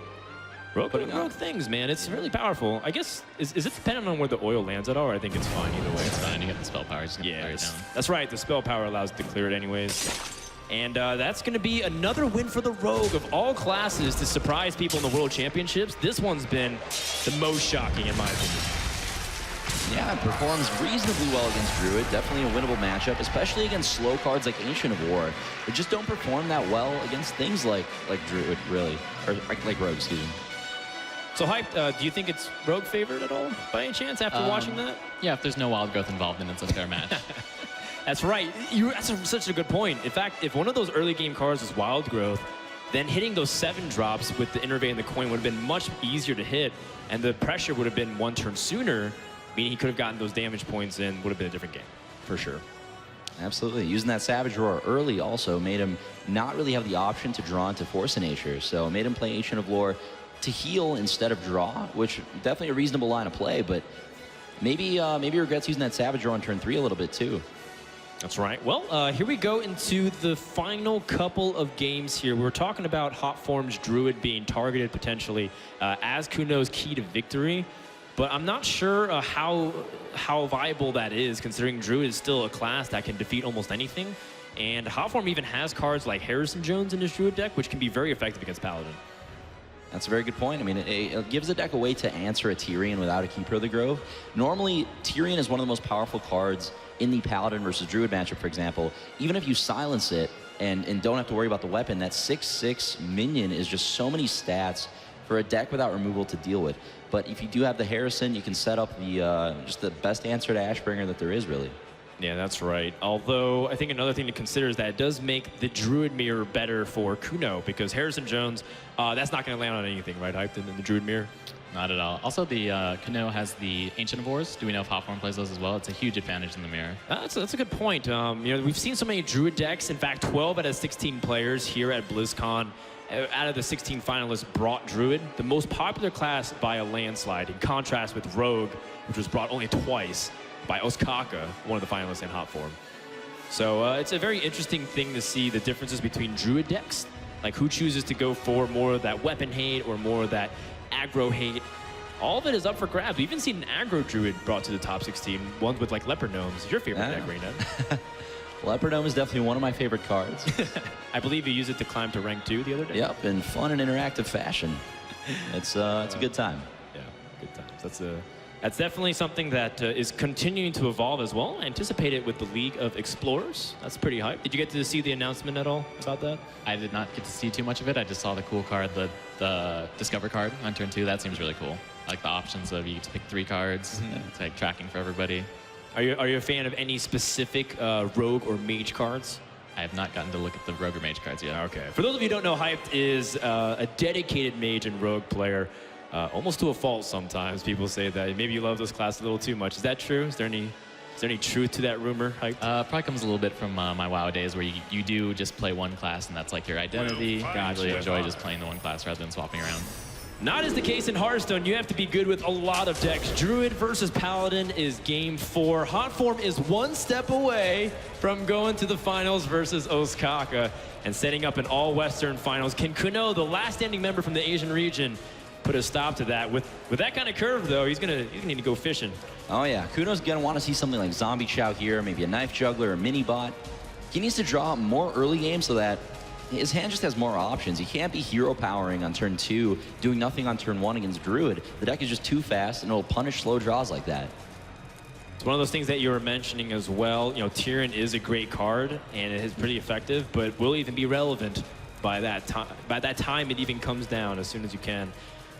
Rogue things, man. It's really powerful. I guess, is it dependent on where the oil lands at all, or I think it's fine either way? It's fine. You get the spell power. It's gonna fire it down. That's right. The spell power allows it to clear it anyways. And that's going to be another win for the Rogue of all classes to surprise people in the World Championships. This one's been the most shocking in my opinion. Yeah, performs reasonably well against Druid. Definitely a winnable matchup, especially against slow cards like Ancient of War. They just don't perform that well against things like Druid, really. Or like Rogue, excuse me. So, Hype, do you think it's Rogue favored at all, by any chance, after watching that? Yeah, if there's no wild growth involved, then it's a fair match. That's right. That's such a good point. In fact, if one of those early game cards was Wild Growth, then hitting those 7 drops with the Innervate and the Coin would have been much easier to hit, and the pressure would have been 1 turn sooner, meaning he could have gotten those damage points in, would have been a different game, for sure. Absolutely. Using that Savage Roar early also made him not really have the option to draw into Force of Nature, so it made him play Ancient of Lore to heal instead of draw, which definitely a reasonable line of play, but maybe he regrets using that Savage Roar on turn 3 a little bit too. That's right. Well, here we go into the final couple of games here. We were talking about Hotform's Druid being targeted potentially as Kuno's key to victory, but I'm not sure how viable that is, considering Druid is still a class that can defeat almost anything, and Hotform even has cards like Harrison Jones in his Druid deck, which can be very effective against Paladin. That's a very good point. I mean, it gives the deck a way to answer a Tyrion without a Keeper of the Grove. Normally, Tyrion is one of the most powerful cards in the Paladin versus Druid matchup, for example. Even if you silence it and don't have to worry about the weapon, that 6/6 minion is just so many stats for a deck without removal to deal with. But if you do have the Harrison, you can set up the just the best answer to Ashbringer that there is, really. Yeah, that's right. Although, I think another thing to consider is that it does make the Druid Mirror better for Kuno, because Harrison Jones, that's not going to land on anything, right, Hyped, in the Druid Mirror? Not at all. Also, the Kuno has the Ancient of Wars. Do we know if Hotform plays those as well? It's a huge advantage in the mirror. That's a good point. You know, we've seen so many Druid decks. In fact, 12 out of 16 players here at BlizzCon out of the 16 finalists brought Druid, the most popular class by a landslide, in contrast with Rogue, which was brought only twice by Ostkaka, one of the finalists in Hotform. So it's a very interesting thing to see the differences between Druid decks, like who chooses to go for more of that weapon hate or more of that aggro hate. All of it is up for grabs. We've even seen an aggro Druid brought to the top 16, ones with like Leopard Gnomes. Your favorite deck, Raina? Leopard Gnome is definitely one of my favorite cards. I believe you used it to climb to rank 2 the other day. Yep, in fun and interactive fashion. It's a good time. Yeah, good times. That's definitely something that is continuing to evolve as well. I anticipate it with the League of Explorers. That's pretty hype. Did you get to see the announcement at all about that? I did not get to see too much of it. I just saw the cool card, the Discover card on turn 2. That seems really cool. I like the options of you get to pick 3 cards. It's like tracking for everybody. Are you a fan of any specific Rogue or Mage cards? I have not gotten to look at the Rogue or Mage cards yet. Okay. For those of you who don't know, Hyped is a dedicated Mage and Rogue player. Almost to a fault sometimes. People say that maybe you love this class a little too much. Is that true? Is there any truth to that rumor, Hype? Probably comes a little bit from my WoW days, where you do just play one class and that's like your identity. I really enjoy just playing the one class rather than swapping around. Not as the case in Hearthstone. You have to be good with a lot of decks. Druid versus Paladin is game 4. Hotform is 1 step away from going to the finals versus Ostkaka and setting up an all-Western finals. Can Kuno, the last standing member from the Asian region, put a stop to that? With that kind of curve, though, he's gonna need to go fishing. Oh yeah, Kuno's gonna want to see something like Zombie Chow here, maybe a Knife Juggler, a Mini Bot. He needs to draw more early game so that his hand just has more options. He can't be hero powering on turn 2, doing nothing on turn 1 against Druid. The deck is just too fast, and it'll punish slow draws like that. It's one of those things that you were mentioning as well. You know, Tyrion is a great card, and it is pretty effective, but will even be relevant by that time it even comes down as soon as you can.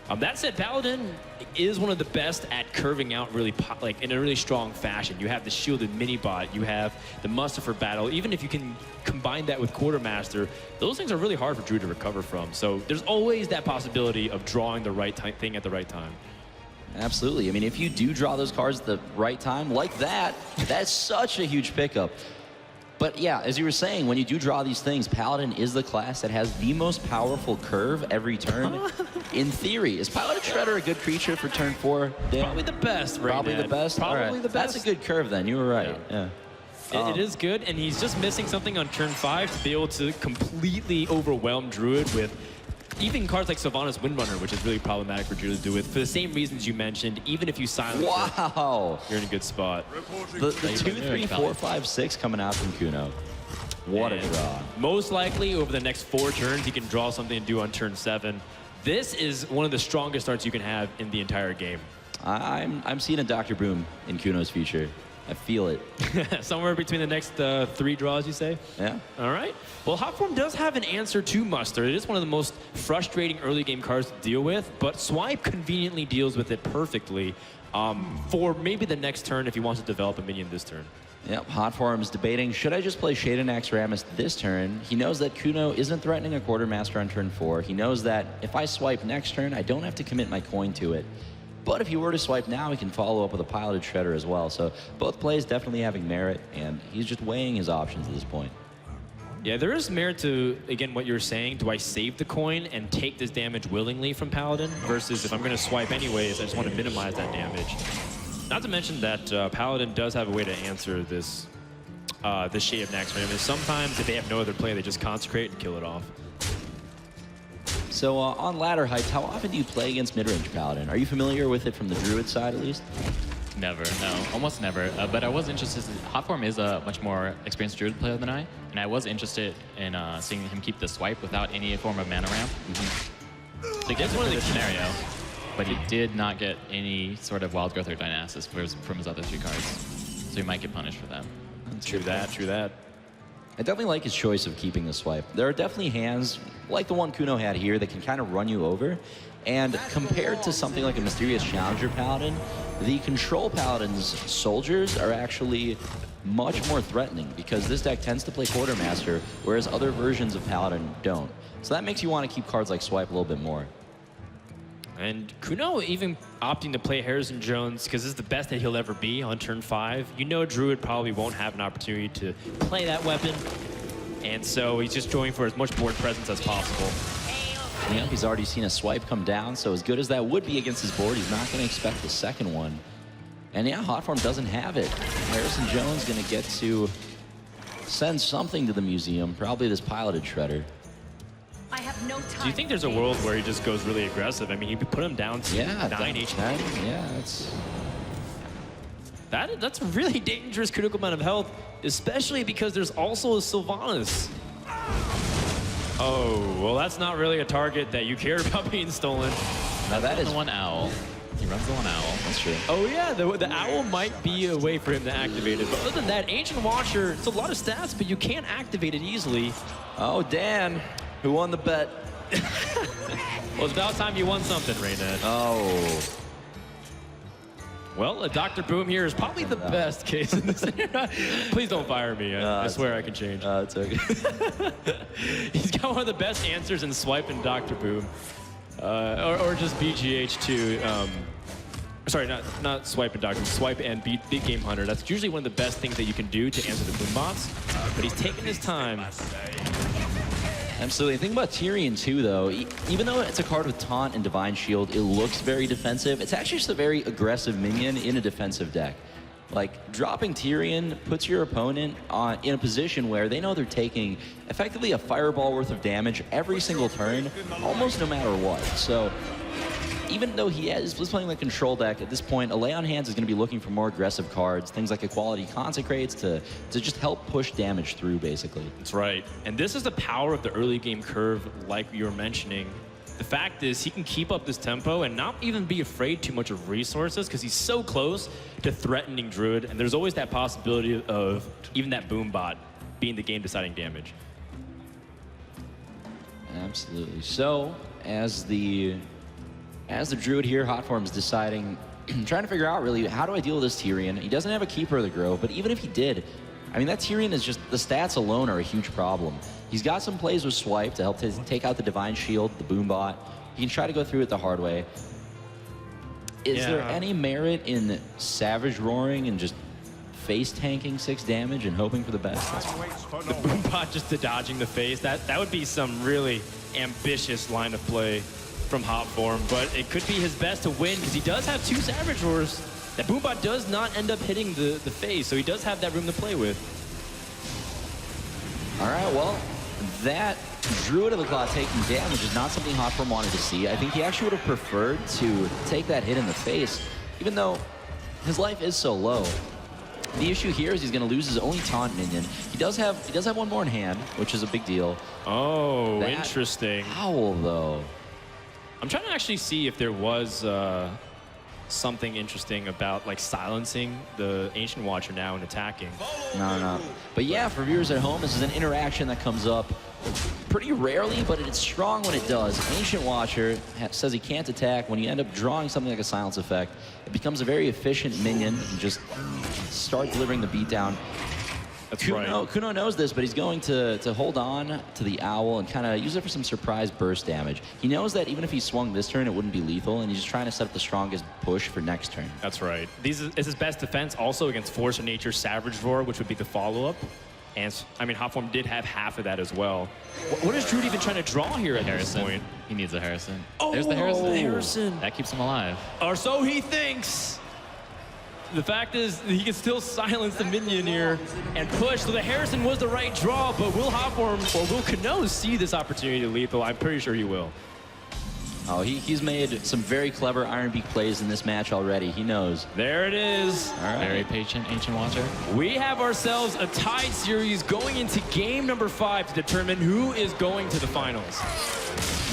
That said, Paladin is one of the best at curving out really like in a really strong fashion. You have the shielded mini bot, you have the muster for battle. Even if you can combine that with Quartermaster, those things are really hard for Druid to recover from. So there's always that possibility of drawing the right thing at the right time. Absolutely. I mean, if you do draw those cards at the right time, like that, that's such a huge pickup. But yeah, as you were saying, when you do draw these things, Paladin is the class that has the most powerful curve every turn. In theory, is Paladin Shredder a good creature for turn 4? Dan? Probably the best, right? Probably the best? Probably the best. That's a good curve then, you were right. Yeah. It is good, and he's just missing something on turn 5 to be able to completely overwhelm Druid with even cards like Sylvanas Windrunner, which is really problematic for Druid to do with. For the same reasons you mentioned, even if you silence wow. it, you're in a good spot. The 2, 3, 4, 5, 6 coming out from Kuno. What a draw. Most likely, over the next 4 turns, he can draw something to do on turn 7. This is one of the strongest starts you can have in the entire game. I'm seeing a Dr. Boom in Kuno's future. I feel it. Somewhere between the next 3 draws, you say? Yeah. All right. Well, Hotform does have an answer to Muster. It is one of the most frustrating early game cards to deal with, but Swipe conveniently deals with it perfectly for maybe the next turn if he wants to develop a minion this turn. Yep, Hotform is debating, should I just play Shaden Axramis this turn? He knows that Kuno isn't threatening a Quartermaster on turn 4. He knows that if I swipe next turn, I don't have to commit my coin to it. But if he were to swipe now, he can follow up with a Piloted Shredder as well. So both plays definitely having merit, and he's just weighing his options at this point. Yeah, there is merit to, again, what you're saying. Do I save the coin and take this damage willingly from Paladin? Versus if I'm going to swipe anyways, I just want to minimize that damage. Not to mention that Paladin does have a way to answer this Shade of Naxxramas. I mean, sometimes if they have no other play, they just consecrate and kill it off. So on ladder heights, how often do you play against mid-range Paladin? Are you familiar with it from the Druid side, at least? Never, no, almost never. But I was interested. Hotform is a much more experienced Druid player than I, and I was interested in seeing him keep the swipe without any form of mana ramp. To get one of the scenario, but he did not get any sort of Wild Growth or Dynasis from his other 3 cards, so he might get punished for that. True that. I definitely like his choice of keeping the swipe. There are definitely hands, like the one Kuno had here, that can kind of run you over. And compared to something like a Mysterious Challenger Paladin, the Control Paladin's soldiers are actually much more threatening because this deck tends to play Quartermaster, whereas other versions of Paladin don't. So that makes you want to keep cards like Swipe a little bit more. And Kuno even opting to play Harrison Jones because this is the best that he'll ever be on turn 5. You know Druid probably won't have an opportunity to play that weapon. And so he's just going for as much board presence as possible. Yeah, he's already seen a swipe come down, so as good as that would be against his board, he's not going to expect the second one. And yeah, Hotform doesn't have it. Harrison Jones going to get to send something to the museum, probably this Piloted Shredder. I have no time. Do you think there's a world where he just goes really aggressive? I mean, he put him down to 9 HP. Yeah, That's a really dangerous critical amount of health, especially because there's also a Sylvanas. Oh, well, that's not really a target that you care about being stolen. Now that is the one owl. He runs the one owl. That's true. Oh yeah, the owl might be a way for him to activate it. But other than that, Ancient Watcher, it's a lot of stats, but you can't activate it easily. Oh, Dan, who won the bet? Well, it's about time you won something, Raynette. Oh. Well, a Dr. Boom here is probably the best case in this. Please don't fire me. I swear I can change. It's okay. He's got one of the best answers in Swipe and Dr. Boom. Or just BGH2. Sorry, not Swipe and Dr. Boom. Swipe and Big Game Hunter. That's usually one of the best things that you can do to answer the Boom bots. But he's taking his time. Absolutely. Think about Tyrion too, though. Even though it's a card with Taunt and Divine Shield, it looks very defensive. It's actually just a very aggressive minion in a defensive deck. Like, dropping Tyrion puts your opponent in a position where they know they're taking effectively a fireball worth of damage every single turn, almost no matter what. So, even though he is playing the control deck, at this point, a Lay on Hands is going to be looking for more aggressive cards, things like Equality Consecrates to just help push damage through, basically. That's right. And this is the power of the early game curve, like you were mentioning. The fact is, he can keep up this tempo and not even be afraid too much of resources because he's so close to threatening Druid, and there's always that possibility of even that Boom bot being the game-deciding damage. Absolutely. So, as the As the Druid here, Hotform's deciding, trying to figure out really, how do I deal with this Tyrion? He doesn't have a Keeper of the Grove, but even if he did, I mean, that Tyrion is just, the stats alone are a huge problem. He's got some plays with Swipe to help take out the Divine Shield, the Boombot. He can try to go through it the hard way. Is there any merit in Savage Roaring and just face tanking 6 damage and hoping for the best? The Boombot just to dodging the face, that would be some really ambitious line of play from Hotform, but it could be his best to win because he does have 2 Savage Roars. That Boombot does not end up hitting the face, so he does have that room to play with. All right, well, that Druid of the Claw taking damage is not something Hotform wanted to see. I think he actually would have preferred to take that hit in the face, even though his life is so low. The issue here is he's going to lose his only taunt minion. He does have one more in hand, which is a big deal. Oh, that interesting. Owl, though. I'm trying to actually see if there was something interesting about like silencing the Ancient Watcher now and attacking. No. But yeah, for viewers at home, this is an interaction that comes up pretty rarely, but it's strong when it does. Ancient Watcher says he can't attack. When you end up drawing something like a silence effect, it becomes a very efficient minion and just start delivering the beatdown. That's right. Kuno knows this, but he's going to hold on to the Owl and kind of use it for some surprise burst damage. He knows that even if he swung this turn, it wouldn't be lethal, and he's just trying to set up the strongest push for next turn. That's right. This is his best defense also against Force of Nature Savage Roar, which would be the follow-up. And, I mean, Hotform did have half of that as well. What is Druid even trying to draw here at this point? He needs a Harrison. Oh, there's the Harrison. The Harrison. That keeps him alive. Or so he thinks. The fact is, he can still silence the minion here and push. So the Harrison was the right draw, but will Hotform or will Kano see this opportunity to lethal? I'm pretty sure he will. Oh, he's made some very clever Iron Beak plays in this match already. He knows. There it is. All right. Very patient Ancient Watcher. We have ourselves a tied series going into game number 5 to determine who is going to the finals.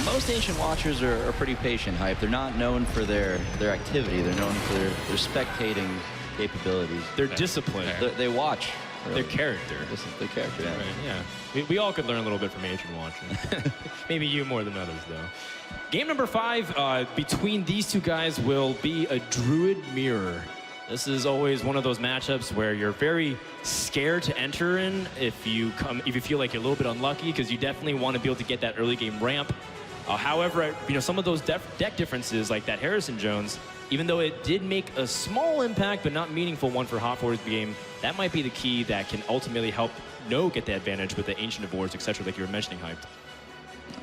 Most Ancient Watchers are pretty patient, Hype. They're not known for their activity. They're known for their spectating capabilities. Their discipline. They watch. Really. Their character. Their character, yeah. Right, yeah. We all could learn a little bit from Ancient Watcher. Maybe you more than others, though. Game number 5 between these two guys will be a Druid Mirror. This is always one of those matchups where you're very scared to enter in if you feel like you're a little bit unlucky, because you definitely want to be able to get that early game ramp. However, some of those deck differences, like that Harrison Jones, even though it did make a small impact but not meaningful one for Hotform's game, that might be the key that can ultimately help No get the advantage with the Ancient of Wars, etc., like you were mentioning, Hyped.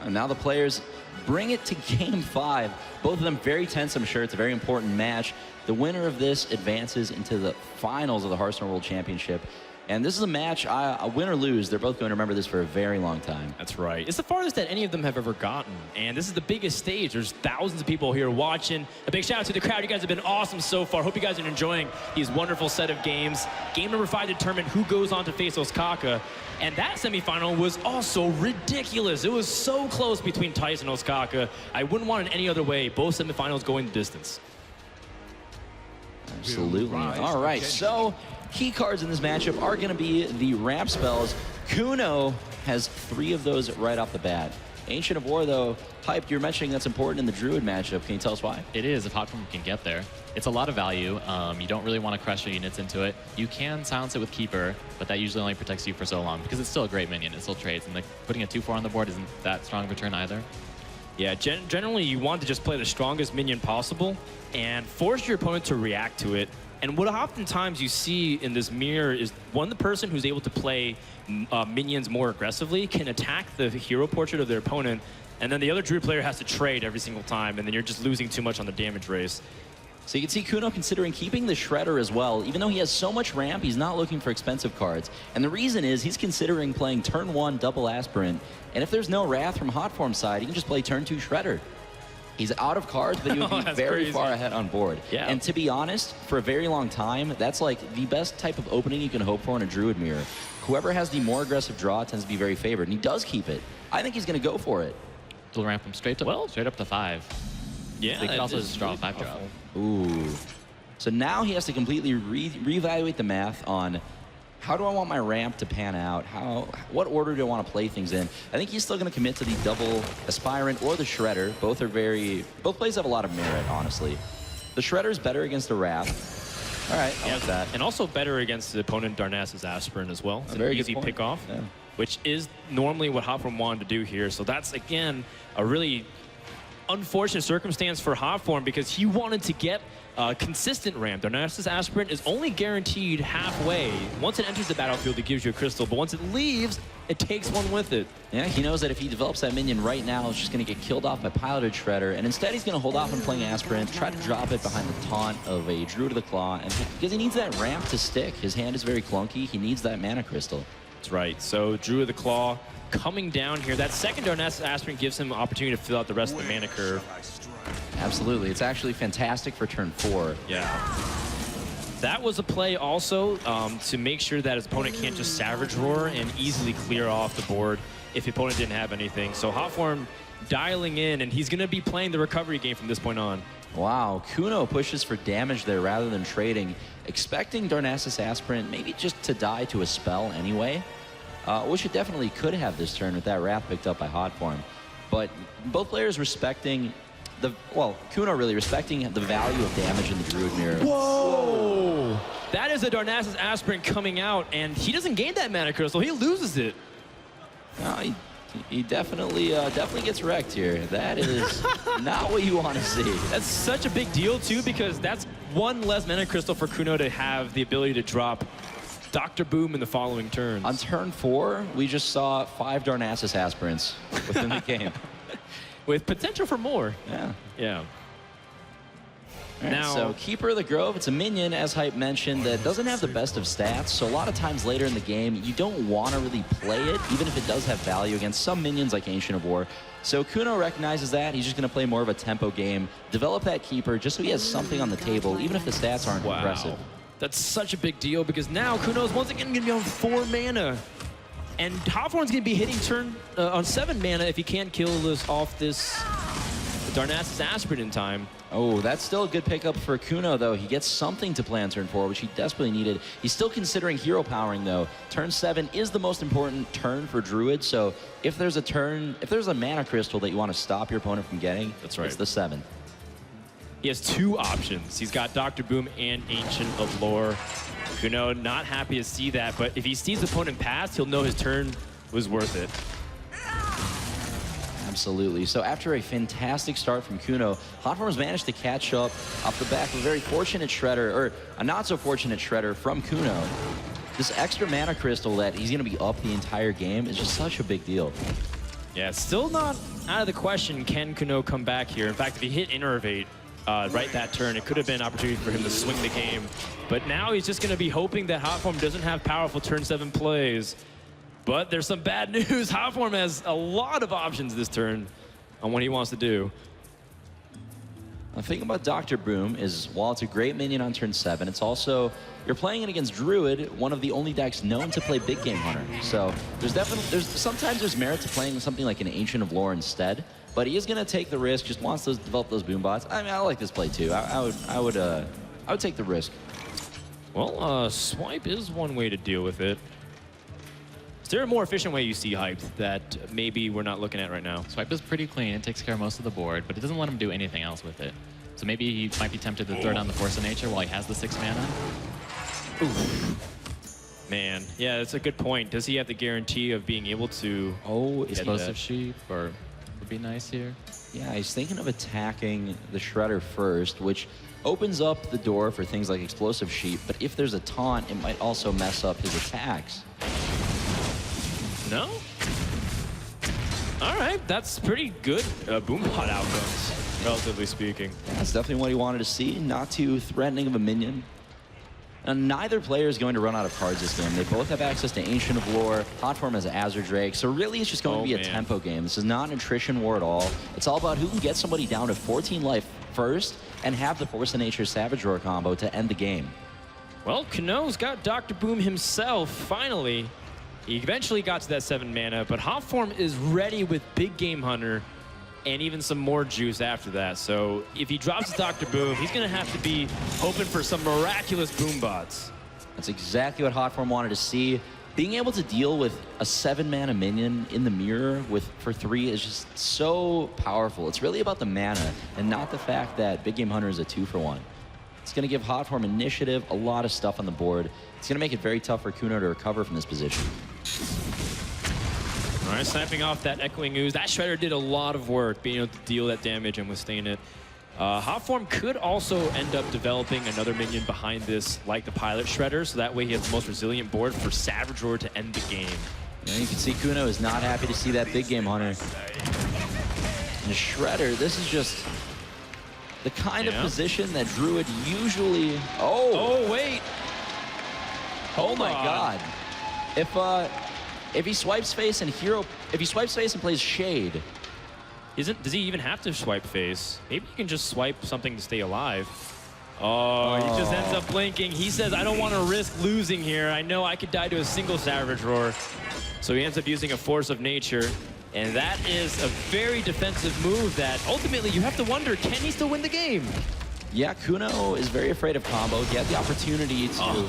And now the players bring it to game 5. Both of them very tense, I'm sure. It's a very important match. The winner of this advances into the finals of the Hearthstone World Championship. And this is a match, win or lose, they're both going to remember this for a very long time. That's right. It's the farthest that any of them have ever gotten. And this is the biggest stage. There's thousands of people here watching. A big shout out to the crowd. You guys have been awesome so far. Hope you guys are enjoying these wonderful set of games. Game number 5 determined who goes on to face Ostkaka. And that semifinal was also ridiculous. It was so close between Tice and Ostkaka. I wouldn't want it any other way. Both semifinals going the distance. Absolutely. All right, so key cards in this matchup are going to be the ramp spells. Kuno has 3 of those right off the bat. Ancient of War, though, Hyped, you're mentioning that's important in the Druid matchup. Can you tell us why? It is, if Hotform can get there. It's a lot of value. You don't really want to crush your units into it. You can silence it with Keeper, but that usually only protects you for so long because it's still a great minion. It still trades, and like putting a 2/4 on the board isn't that strong of a turn either. Yeah, generally you want to just play the strongest minion possible and force your opponent to react to it. And what oftentimes you see in this mirror is the person who's able to play minions more aggressively can attack the hero portrait of their opponent, and then the other Druid player has to trade every single time, and then you're just losing too much on the damage race. So you can see Kuno considering keeping the Shredder as well. Even though he has so much ramp, he's not looking for expensive cards. And the reason is he's considering playing turn 1 double Aspirant. And if there's no Wrath from Hotform's side, he can just play turn 2 Shredder. He's out of cards, but he would be very far ahead on board. Yeah. And to be honest, for a very long time, that's like the best type of opening you can hope for in a Druid Mirror. Whoever has the more aggressive draw tends to be very favored, and he does keep it. I think he's going to go for it. He'll ramp him straight up to 5. Yeah, They could also just draw a 5-drop. Ooh. So now he has to completely reevaluate the math on how do I want my ramp to pan out? What order do I want to play things in? I think he's still going to commit to the double Aspirant or the Shredder. Both plays have a lot of merit, honestly. The Shredder is better against the Wrath. All right, I like that. And also better against the opponent Darnassus Aspirant as well. It's an very easy good point. pick-off, Yeah. which is normally what Hotform wanted to do here. So that's, again, a really unfortunate circumstance for Hotform because he wanted to get a consistent ramp. Darnassus Aspirant is only guaranteed halfway. Once it enters the battlefield, it gives you a crystal, but once it leaves, it takes one with it. Yeah, he knows that if he develops that minion right now, it's just going to get killed off by Piloted Shredder, and instead he's going to hold off on playing Aspirant, try to drop it behind the taunt of a Druid of the Claw, and because he needs that ramp to stick. His hand is very clunky. He needs that mana crystal. That's right. So Druid of the Claw coming down here. That second Darnassus Aspirant gives him an opportunity to fill out the rest of the mana curve. Absolutely. It's actually fantastic for turn 4. Yeah. That was a play also to make sure that his opponent can't just Savage Roar and easily clear off the board if the opponent didn't have anything. So Hotform dialing in, and he's going to be playing the recovery game from this point on. Wow, Kuno pushes for damage there rather than trading, expecting Darnassus Aspirant maybe just to die to a spell anyway, which it definitely could have this turn with that Wrath picked up by Hotform. But both players respecting Kuno really respecting the value of damage in the Druid Mirror. Whoa! That is a Darnassus Aspirant coming out, and he doesn't gain that mana crystal. He loses it. No, he definitely gets wrecked here. That is not what you want to see. That's such a big deal, too, because that's one less mana crystal for Kuno to have the ability to drop Dr. Boom in the following turns. On turn 4, we just saw 5 Darnassus Aspirants within the game. With potential for more. Yeah. Yeah. Right, Now, so Keeper of the Grove, it's a minion, as Hype mentioned, that doesn't have the best of stats. So a lot of times later in the game, you don't want to really play it, even if it does have value against some minions like Ancient of War. So Kuno recognizes that. He's just going to play more of a tempo game, develop that Keeper just so he has something on the table, even if the stats aren't impressive. That's such a big deal because now Kuno's once again going to be on 4 mana. And Hotform's going to be hitting turn on 7 mana if he can't kill this off this Darnassus Aspirant in time. Oh, that's still a good pickup for Kuno, though. He gets something to play on turn 4, which he desperately needed. He's still considering hero powering, though. Turn 7 is the most important turn for Druid, so if there's a mana crystal that you want to stop your opponent from getting, that's right. It's the 7. He has 2 options. He's got Dr. Boom and Ancient of Lore. Kuno not happy to see that, but if he sees the opponent pass, he'll know his turn was worth it. Absolutely. So after a fantastic start from Kuno, Hotform's managed to catch up off the back of a very fortunate Shredder, or a not so fortunate Shredder from Kuno. This extra mana crystal that he's going to be up the entire game is just such a big deal. Yeah, it's still not out of the question, can Kuno come back here? In fact, if he hit Innervate right that turn, it could have been an opportunity for him to swing the game. But now he's just going to be hoping that Hotform doesn't have powerful turn 7 plays. But there's some bad news. Hotform has a lot of options this turn on what he wants to do. The thing about Dr. Boom is, while it's a great minion on turn 7, it's also, you're playing it against Druid, one of the only decks known to play big game Hunter. So sometimes there's merit to playing something like an Ancient of Lore instead, but he is going to take the risk, just wants to develop those boom bots. I mean, I like this play too. I would take the risk. Well, swipe is one way to deal with it. Is there a more efficient way you see Hyped that maybe we're not looking at right now? Swipe is pretty clean. It takes care of most of the board, but it doesn't let him do anything else with it. So maybe he might be tempted to throw down the Force of Nature while he has the 6 mana. Oof. Man, yeah, that's a good point. Does he have the guarantee of being able to... Explosive Sheep or would be nice here. Yeah, he's thinking of attacking the Shredder first, which opens up the door for things like Explosive Sheep, but if there's a taunt, it might also mess up his attacks. No? All right, that's pretty good Boombot outcomes, relatively speaking. Yeah, that's definitely what he wanted to see. Not too threatening of a minion. And neither player is going to run out of cards this game. They both have access to Ancient of Lore. Hotform has Azure Drake. So really, it's just going to be a tempo game. This is not an attrition war at all. It's all about who can get somebody down to 14 life first and have the Force of Nature Savage Roar combo to end the game. Well, Kuno's got Dr. Boom himself, finally. He eventually got to that 7 mana, but Hotform is ready with Big Game Hunter and even some more juice after that. So if he drops Dr. Boom, he's going to have to be hoping for some miraculous boom bots. That's exactly what Hotform wanted to see. Being able to deal with a 7-mana minion in the mirror for 3 is just so powerful. It's really about the mana and not the fact that Big Game Hunter is a 2-for-1. It's going to give Hotform initiative, a lot of stuff on the board. It's going to make it very tough for Kuno to recover from this position. All right, sniping off that Echoing Ooze. That Shredder did a lot of work being able to deal that damage and withstand it. Hotform could also end up developing another minion behind this, like the Pilot Shredder, so that way he has the most resilient board for Savage Roar to end the game. Yeah, you can see Kuno is not happy to see that Big Game Hunter. And Shredder, this is just the kind of position that Druid usually... Oh, wait. Oh my God. If he swipes face and plays Shade. Does he even have to swipe face? Maybe you can just swipe something to stay alive. Oh, he just ends up blinking. He says, I don't want to risk losing here. I know I could die to a single Savage Roar. So he ends up using a Force of Nature. And that is a very defensive move that ultimately you have to wonder, can he still win the game? Yeah, Kuno is very afraid of combo. He had the opportunity to...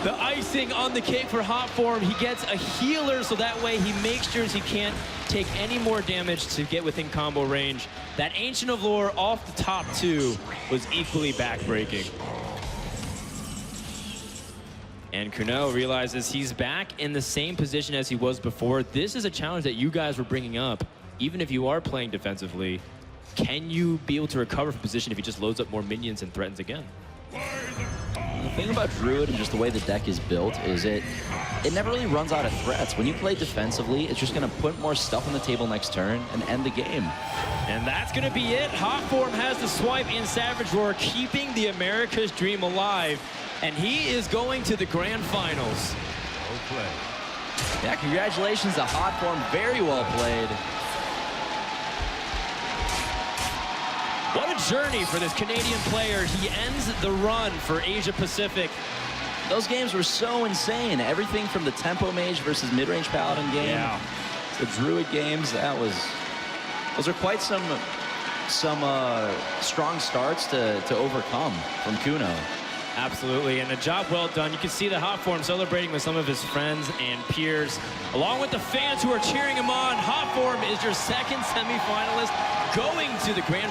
The icing on the cake for Hotform. He gets a healer, so that way he makes sure he can't take any more damage to get within combo range. That Ancient of Lore off the top 2 was equally backbreaking. And Kuno realizes he's back in the same position as he was before. This is a challenge that you guys were bringing up. Even if you are playing defensively, can you be able to recover from position if he just loads up more minions and threatens again? The thing about Druid and just the way the deck is built is it never really runs out of threats. When you play defensively, it's just going to put more stuff on the table next turn and end the game. And that's going to be it. Hotform has the swipe in Savage Roar, keeping the America's Dream alive. And he is going to the grand finals. Well played. Yeah, congratulations to Hotform. Very well played. What a journey for this Canadian player. He ends the run for Asia Pacific. Those games were so insane. Everything from the Tempo Mage versus mid-range Paladin game, the Druid games, those are quite some strong starts to overcome from Kuno. Absolutely, and a job well done. You can see the Hotform celebrating with some of his friends and peers, along with the fans who are cheering him on. Hotform is your second semifinalist going to the grand